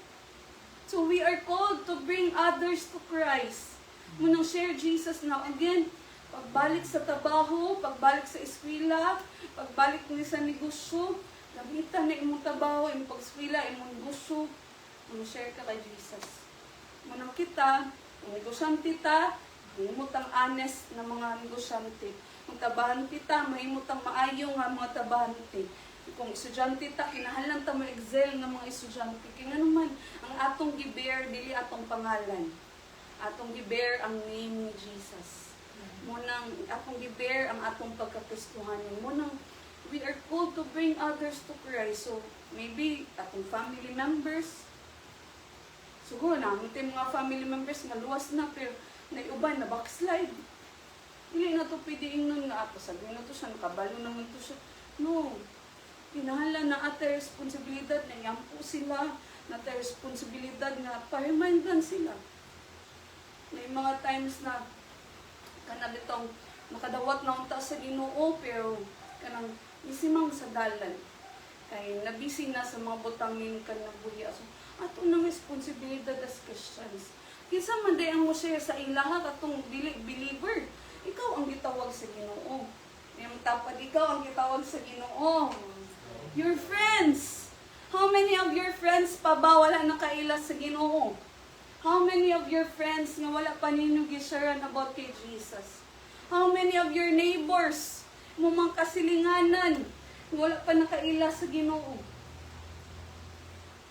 So we are called to bring others to Christ. Munang share Jesus now. Again, pagbalik sa trabaho, pagbalik sa eskwela, pagbalik ni sa negosyo, gamitan na imong trabaho, imong pag-eskwela, imong negosyo, munang share ka kay Jesus. Munang kita, kung negosyante ta, mahimutang honest na mga negosyante. Kung tabahan kita, mahimutang maayo nga mga tabahante. Kung estudyante ta, kinahanglan ta mo excel nga mga estudyante. Kaya nga naman, ang atong gibear, dili atong pangalan. Atong gibear ang name ni Jesus. Munang atong gibear ang atong pagkakristohanan. Munang we are called to bring others to Christ. So, maybe atong family members, siguro na, mga family members nga luwas na, pero naiuban na backslide. Dili na to pwede ingnon nga ako. Sabi na to siya, nakabalo naman to siya. No. Kinahanglan na ate responsibilidad na yampo sila, na ate responsibilidad nga paremindan sila. May mga times na kanang itong makadawat na unta sa Ginoo pero kanang isimang sa dalan. Kay nabisi na sa mga butangin kanang buhi. So, ato nang responsibilidad as Christians. Kinsa man day ang mo share sa ilaha katong dili believer. Ikaw ang gitawag sa Ginoo. Yung tapad ikaw ang gitawag sa Ginoo. Your friends. How many of your friends pa ba wala nakaila sa Ginoo? How many of your friends nga wala pa ninyo gisharan about kay Jesus? How many of your neighbors mo mang kasilinganan wala pa nakaila sa Ginoo?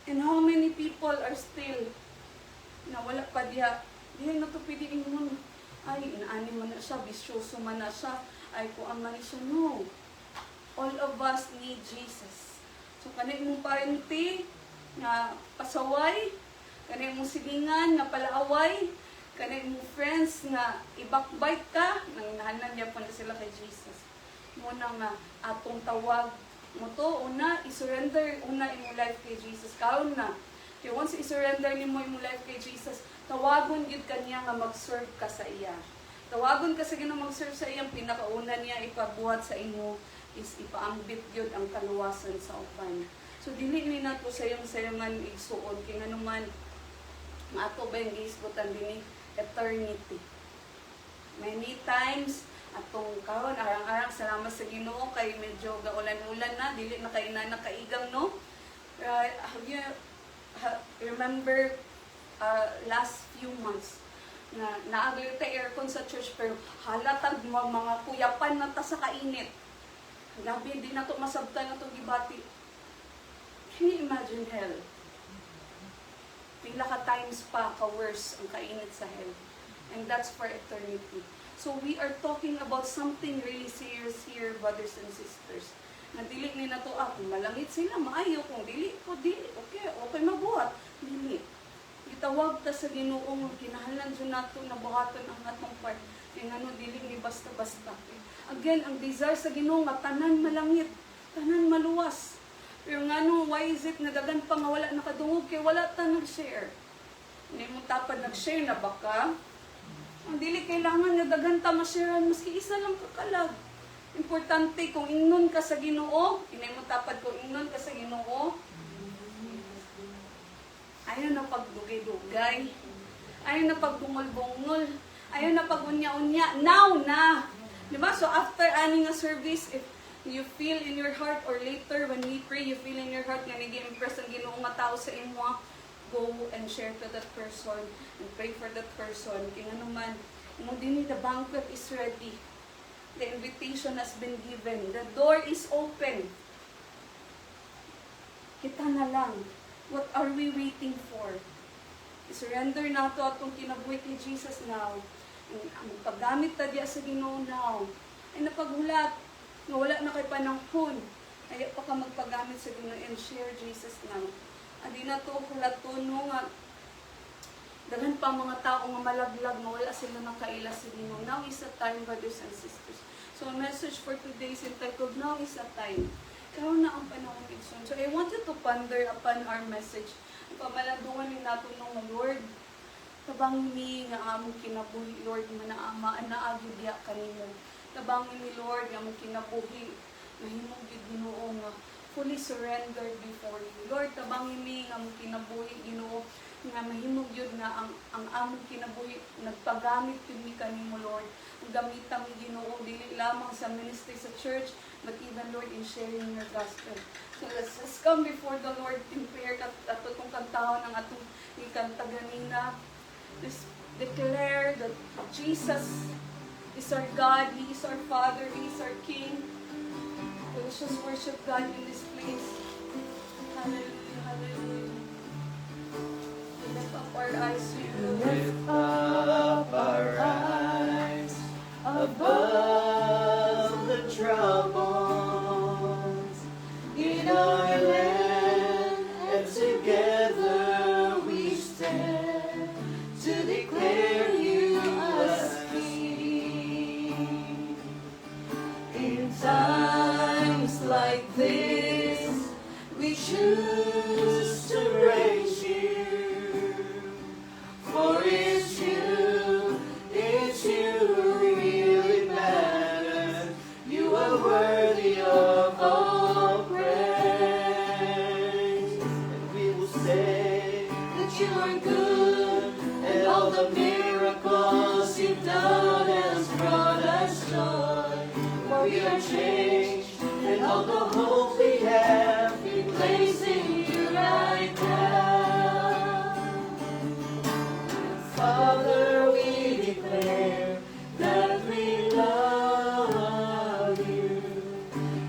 And how many people are still na wala pa diha? Diha na to pwede ingon. Ay, inaani man na siya, bisyoso man na siya. Ay, kuan man siya. No. All of us need Jesus. So, kanay mong parente nga pasaway, kanay mong silingan nga palaaway, kanay mong friends nga i-backbite ka, nang nahanan niya pa na sila kay Jesus. Muna nga, atong tawag mo to, una, i-surrender, una imong life kay Jesus. Kaon na. Kaya once i-surrender ni mo imong life kay Jesus, tawagon yun kanya nga mag-serve ka sa iya. Tawagon ka sa Ginoo mag-serve sa iya, pinakauna niya ipabuhat sa imo is ipaambit yun ang kaluwasan sa upan. So, dili ni nato sayong-sayongan igsuon, kaya nga naman, nga ato ba yung giisgutan din eternity. Many times, atong karon arang-arang salamat sa Ginoo kay medyo gaulan-ulan na, dili na kay na nakaigang, no? Have you remember last few months na naagli ta aircon sa church pero halatag mga kuyapan na ta sa kainit. Labi din na to masabtan na to gibati. Can you imagine hell? Pila ka times pa ka-worse ang kainit sa hell. And that's for eternity. So we are talking about something really serious here, brothers and sisters. Na dili ni na to, kung malangit sila, maayo. Kung dili, okay mabuhat. Dili. Itawag ta sa Ginoong kinahanglan dyan nato na buhaton ang atong part. Kaya nga dili ni basta-basta. Again, ang desire sa Ginoo nga tanan malangit, tanan maluwas. Pero nga why is it nadagan pa nga wala nakadungog kay wala ta nag-share? Hindi mo tapad nag-share na baka. Ang dili kailangan nga dagan ta ma-sharean maski isa lang kakalag. Importante kung ingnon ka sa Ginoo, hindi mo tapad kung ingnon ka sa Ginoo. Ayaw na pagdugay-dugay. Ayaw na pagbungol-bungol. Ayaw na pagunya-unya. Now na! Diba? So after aning a service, if you feel in your heart or later when we pray, you feel in your heart nga nag-impress ang Ginoo nga tao sa imo, go and share to that person and pray for that person. Kaya nga naman, mo din the banquet is ready. The invitation has been given. The door is open. Kita na lang. What are we waiting for? I-surrender na ito atong kinabuhi kay Jesus now. Ang paggamit ta diya sa Ginoo now. Ay napaghulat. Nga wala na kay panahon. Ay pa ka magpagamit sa Ginoo and share Jesus now. Adi na to hulaton no nga daghan pa mga tao nga malaglag nga wala sila nakaila sa Ginoo. Now is the time, brothers and sisters. So a message for today is entitled, Now is the time. Karon na ang panahon igsoon. So I want you to ponder upon our message. Pamalandungan ni nato ng Lord. Tabang ni nga among kinabuhi, Lord, manaama, anaagi diya kanimo. Tabang ni Lord, nga among kinabuhi, mahimong gid Ginoo nga fully surrendered before you. Lord, tabang ni nga among kinabuhi, Ginoo, nga mahimong yun nga ang among kinabuhi, nagpagamit yun ni kanimo, Lord. Ang gamitan ni Ginoo, dili lamang sa ministry sa church, but even, Lord, in sharing your gospel. So let's just come before the Lord in prayer at itong kantahon ng atong ikanta ganina. Let's declare that Jesus is our God, He is our Father, He is our King. Let's just worship God in this place. Hallelujah, hallelujah. Lift up our eyes to you. Lift up our eyes above the troubles in our land, and together we stand to declare you as King. like this, we choose to praise you. For it's you who really matters. You are worthy of all praise. And we will say That you are good, and all the miracles you've done has brought us joy. For we are changed, and all the hope we have. we place in you right now. Father, we declare that we love you.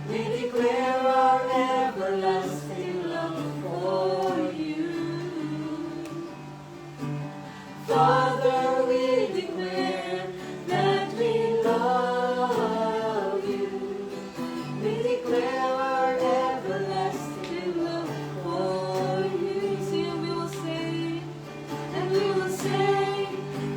We declare our everlasting love for you. Father, we declare that we love you. We declare our everlasting love for you. See, and we will say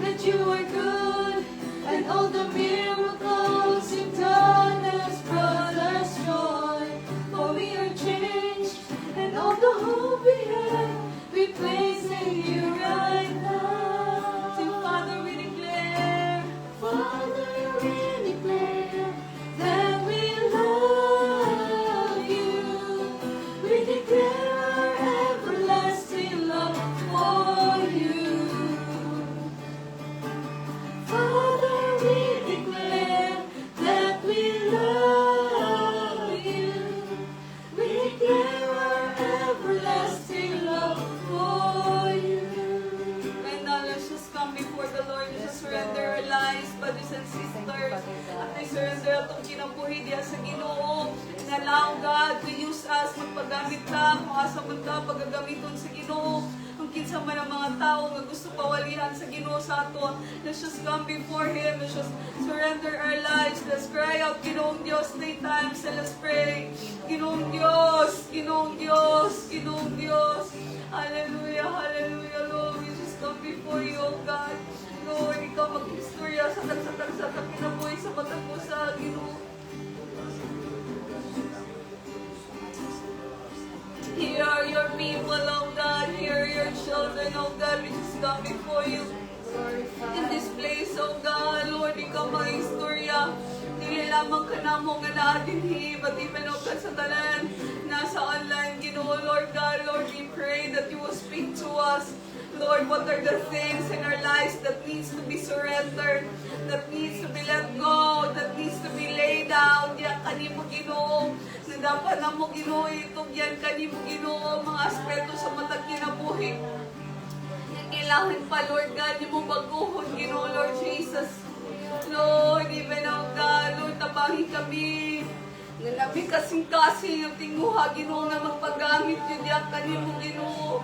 that you are good, and all the miracles you've done has brought us joy. For we are changed, and all the hope we have, we place in you right now. So Father, we declare that we love you. We declare our everlasting love for you. Father, we declare that we love you. We declare our everlasting love for you. And now let's just come before the Lord. Let's just surrender our lives, brothers and sisters. At I surrender itong kinabuhi diya sa Ginoo. And allow God to use us, magpagamit ka, kung asa man ka, pagagamiton sa Ginoo. Kung kinsa man ang mga tao nga gusto pawalihan sa Ginoo sa ato, let's just come before Him. Let's just surrender our lives. Let's cry out, Ginoong Diyos, 3 times, and let's pray. Ginoong Diyos, Ginoong Diyos, Ginoong Diyos. Hallelujah, hallelujah, Lord. We just come before you, oh God. Lord, ikaw mag-istorya sa tagsatag-satag kinabuhi sa matag mo sa Ginoo. Here are your people, oh God. Here are your children, oh God. We just come before you in this place, oh God. Lord, ikaw mag-istorya. Dili lamang ka na mo nga naadinhi, but even oh God sa tanan, nasa online, Ginoo, Lord God. Lord, we pray that you will speak to us. Lord, what are the things in our lives that needs to be surrendered, that needs to be let go, that needs to be laid down? Diyan kanimo, Ginoo. Na dapat na mo, Ginoo, itugyan kanimo, Ginoo, mga aspeto sa matag kinabuhi. Yan kailangan pa, Lord God, yung mong baguhon, Ginoo, Lord Jesus. Lord, even oh God, Lord, tabangin kami. Nalabi kasing-kasing yung tinguha, Ginoo, na magpagamit yun diyan kanimo, Ginoo.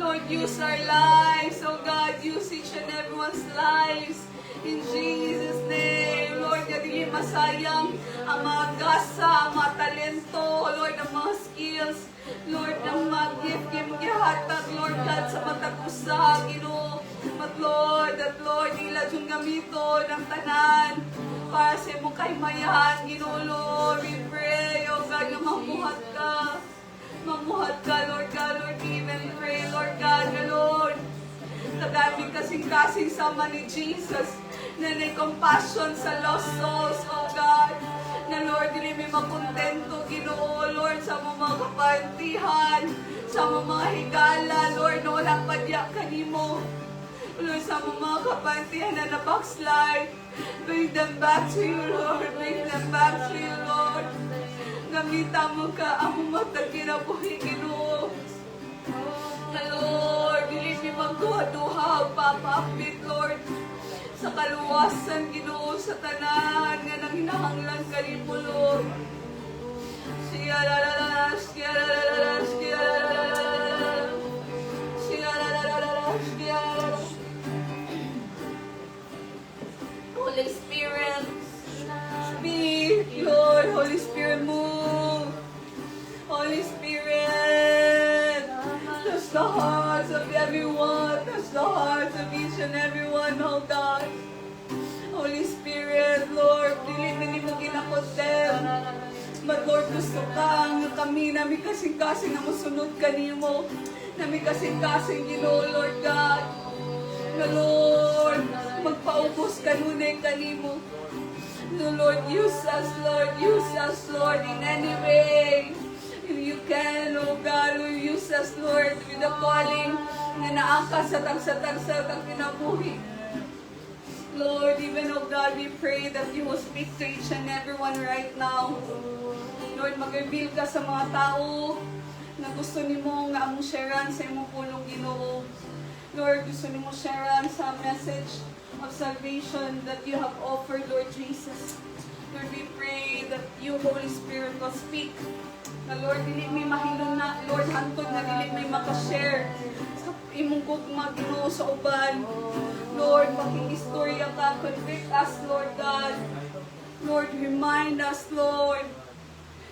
Lord, use our lives, oh God, use each and everyone's lives. In Jesus' name, Lord, na dili masayang ang mga gasa, ang mga talento, Lord, ang mga skills, Lord, ang mga gift, gihatag, Lord God, sa matagusa, Ginoo. But Lord, that Lord, ila yung gamito ng tanan para sa imong kahimayan, Ginoo, Lord. We pray, oh God, na mamuhat ka. Mamuhat ka, Lord God, Lord, even pray, Lord God, na Lord, kadaming kasing-kasing sama ni Jesus, na may compassion sa lost souls, oh God, na Lord, hindi may makontento, Ginoo, Lord, sa mga kapantihan, sa mga higala, Lord, na walang padyak kanimo, Lord, sa mga kapantihan na na-backslide, bring them back to you, Lord, bring them back to you, Lord. Gamita mo ka ang matag kinabuhi, Ginoo. Na Lord, dili mi magduha-duha, papapit, Lord. Sa kaluwasan, Ginoo, sa tanan, nga nang hinahanglan kanimo, Lord. Siyalala, siyalala, siyalala, siyalala, siyalala. Holy Spirit, speak, Lord. Holy Spirit, move. Holy Spirit, touch the hearts of everyone. Touch the hearts of each and everyone, oh God. Holy Spirit, Lord, dili mo ginakondem. But Lord, gusto ka kami, nami kasing-kasing na musunod kanimo. Nami kasing-kasing, Ginoo, Lord God. Na Lord, magpaubos kanunay kanimo. No, Lord, use us, Lord, in any way. If you can, oh God, will use us, Lord, with the calling na naaka sa tagsa-tagsa kang kinabuhi. Lord, even, oh God, we pray that you will speak to each and everyone right now. Lord, mag-reveal ka sa mga tao na gusto nimo nga among sharean sa imong pulong, Ginoo. Lord, gusto nimo sharean sa message of salvation that you have offered, Lord Jesus. Lord, we pray that you, Holy Spirit, will speak. Na Lord, dili may mahilon na, Lord, hantod na dili may makashare sa imong gugma, Ginoo, sa uban. Lord, makikistorya ka, convict us, Lord God. Lord, remind us, Lord,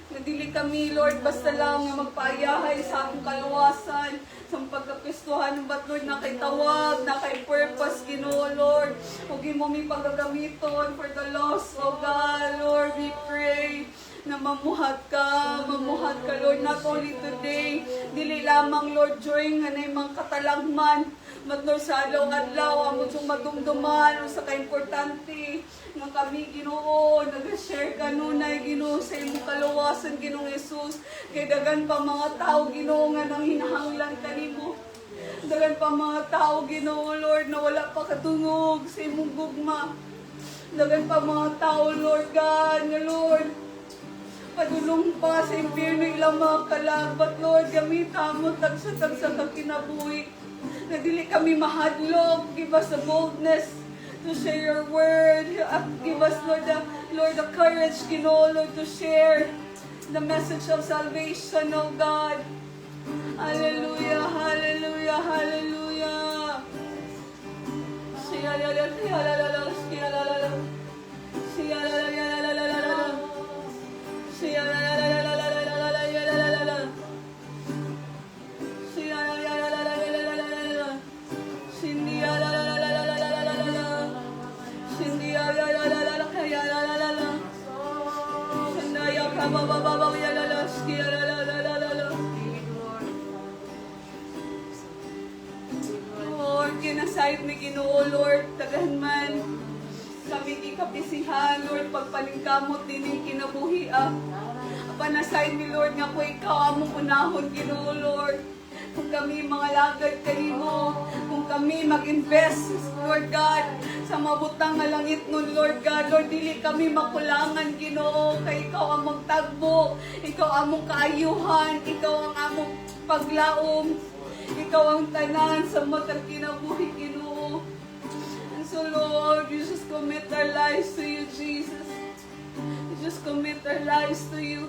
na dili kami, Lord, basta lang nga magpaayahay sa atong kaluwasan, sa pagkapistuhan, but Lord, na kay tawag, na kay purpose, Ginoo, Lord. Huwag mo may paggagamiton for the lost, oh God, Lord, we pray na mamuhat ka, Lord, not only today, dili lamang, Lord, during nga na mga katalagman, but Lord, sa adlaw-adlaw, amon yung madumduman, sa ka-importante, nga kami, Ginoo, nag-share ka nunay, Ginoo, sa imong kaluwasan, Ginoong Jesus, kay dagan pa mga tao, Ginoo, nga nang hinahanglan kanimo. Dagan pa mga tao, Ginoo, Lord, na wala pa katungog sa imong gugma. Dagan pa mga tao, Lord God, nga Lord, padulong pa sa impyerno ilang mga kalag, but Lord, gamita mo tagsa-tagsa ka kinabuhi. Na dili kami mahadlok, give us the boldness to share your word. Give us, Lord, the courage, Ginoo, Lord, to share the message of salvation, oh God. Hallelujah, hallelujah, hallelujah. Lord, kinasayod mi Ginoo, Lord, tagahan man kami ikapisihan, Lord, pagpalingkamot din yung kinabuhi, panasayod mi, Lord, nga po ikaw among unahon, Ginoo, Lord. Kung kami mga lagad kanimo, kung kami mag-invest, Lord God, sa mabutang nga langit nun, Lord God, Lord, dili kami makulangan, Ginoo, kay ikaw among tagbo, ikaw among kaayuhan, ikaw ang among paglaom, ikaw ang tanan sa matang kinabuhi, Ginoo. And so, Lord, we just commit our lives to you, Jesus. We just commit our lives to you.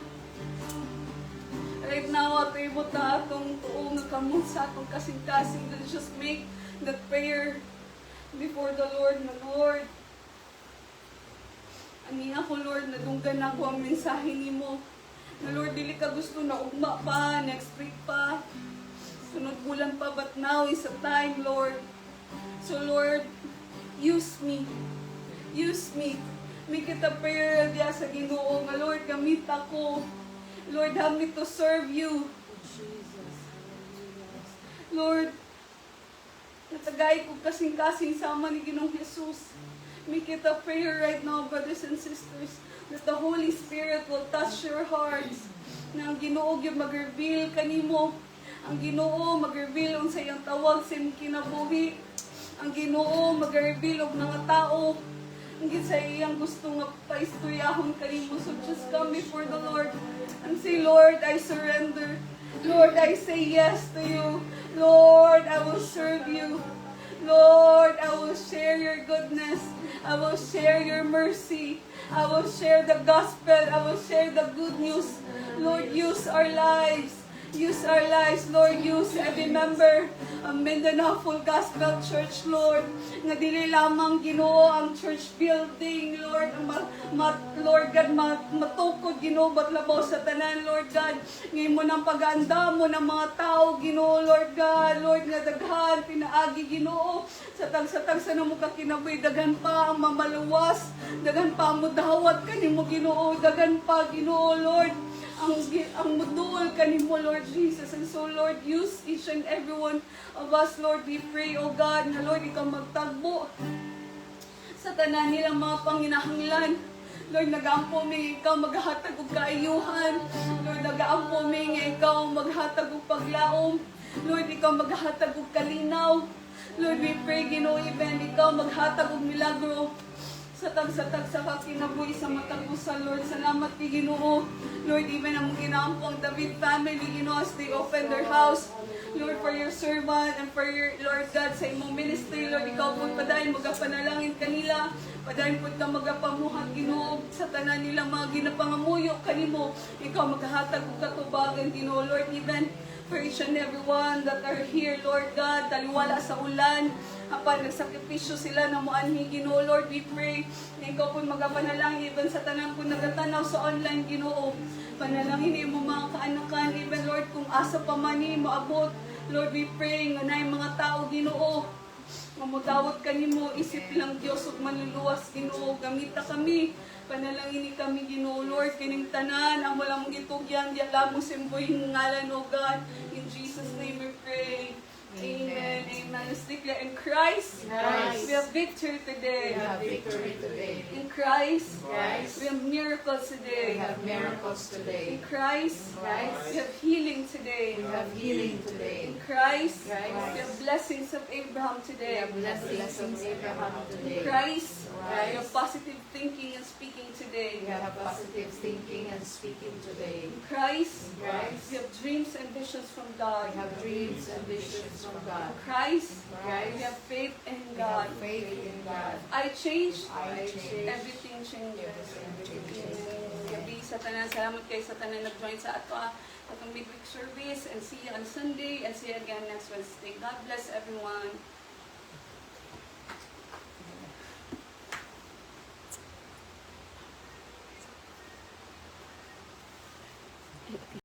Right now, at ibot na atong tuong nakamot sa atong kasing-kasing. Let's just make that prayer before the Lord na Lord. Ani ako, Lord, nadunggan ako ang mensahe ni mo. Na Lord, dili ka gusto na ugma pa, next week pa, sunod bulan pa, but now is the time, Lord. So Lord, use me. Use me. Make it a prayer diya sa Ginoo nga Lord, gamit ako. Lord, help me to serve you. Lord, natagay ko kasing-kasing sama ni Ginoong Jesus. Make it a prayer right now, brothers and sisters, that the Holy Spirit will touch your hearts. Na ang Ginoo yung mag-reveal kanimo. Ang Ginoo mag-reveal ang sa iyang tawag sa iyong kinabuhi. Ang Ginoo mag-reveal og mga tao ang sa iyang gusto nga paistoryahon kanimo. So just come before the Lord and say, Lord, I surrender. Lord, I say yes to you. Lord, I will serve you. Lord, I will share your goodness. I will share your mercy. I will share the gospel. I will share the good news. Lord, use our lives. Use our lives, Lord. Use every member of Mindanao Full Gospel Church, Lord. Nga dili lamang Ginoo ang church building, Lord. Lord God, matukod, Ginoo, but labaw sa tanan, Lord God. Ngayon mo ng pag-aanda mo ng mga tao, Ginoo, Lord God. Lord, nga daghan, pinaagi, Ginoo. Sa tagsa na mo ka kinabuhi, daghan pa ang mamaluwas. Daghan pa ang mudawat kanimo, Ginoo. Daghan pa, Ginoo, Lord. ang muduol kanimo, Lord Jesus. And so, Lord, use each and every one of us, Lord. We pray, O God, na Lord, ikaw magtagbo sa tanan nilang mga panginahanglan. Lord, nag-aampo mi ikaw maghatag og kaayuhan. Lord, nag-aampo mi nga ikaw maghatag og paglaom. Lord, ikaw maghatag og kalinaw. Lord, we pray, Ginoo, even ikaw maghatag og milagro sa tag-sa kinabuhi sa matagusan, Lord. Salamat kay Ginoo. Lord, even ang ginampo ang David family, Ginoo, as they open their house. Lord, for your servant and for your, Lord God, sa imong ministry, Lord, ikaw po padayon magapanalangin kanila. Padayon po ka magapamuhat, Ginoo, sa tanan nilang mga ginapangamuyo kanimo. Ikaw maghahatag og katubagan, Ginoo, Lord, even for each and every one that are here, Lord God, taliwala sa ulan, apan nagsakripisyo sila na muanhi, Ginoo, Lord, we pray na ikaw po magapanalangin even sa tanan po nagatanaw sa online, Ginoo. Panalangin mo mga kaanakan, even Lord, kung asa pa man ni maabot, Lord, we pray nga na mga tao, Ginoo, mamudawat kanimo, isip lang Diyos ug manluluwas, Ginoo, gamita kami. Panalangin kami, Ginoo, Lord, kining tanan, ang walang gitugyan, di alam mo simbohing ngalan, O God. In Jesus' name we pray. Amen. Amen. Let's declare in Christ, we have victory today. We have victory today. In Christ, Christ, we have miracles we today. have miracles today. In Christ, Christ, we have healing today. we have healing today. In Christ, Christ, we have blessings of Abraham We today. have blessings of Abraham In today. Christ, we Christ, have positive thinking and speaking today. we have positive thinking and speaking today. In Christ, Christ, we have dreams and visions from we God. have dreams and visions from God. In Christ, Christ, we have faith in we God. have faith in God. I change, I change. everything changes. Everything changes. Gabi sa tanan, salamat kayo sa tanan nag-join sa ato atong midweek service, and see you on Sunday and see you again next Wednesday. God bless everyone.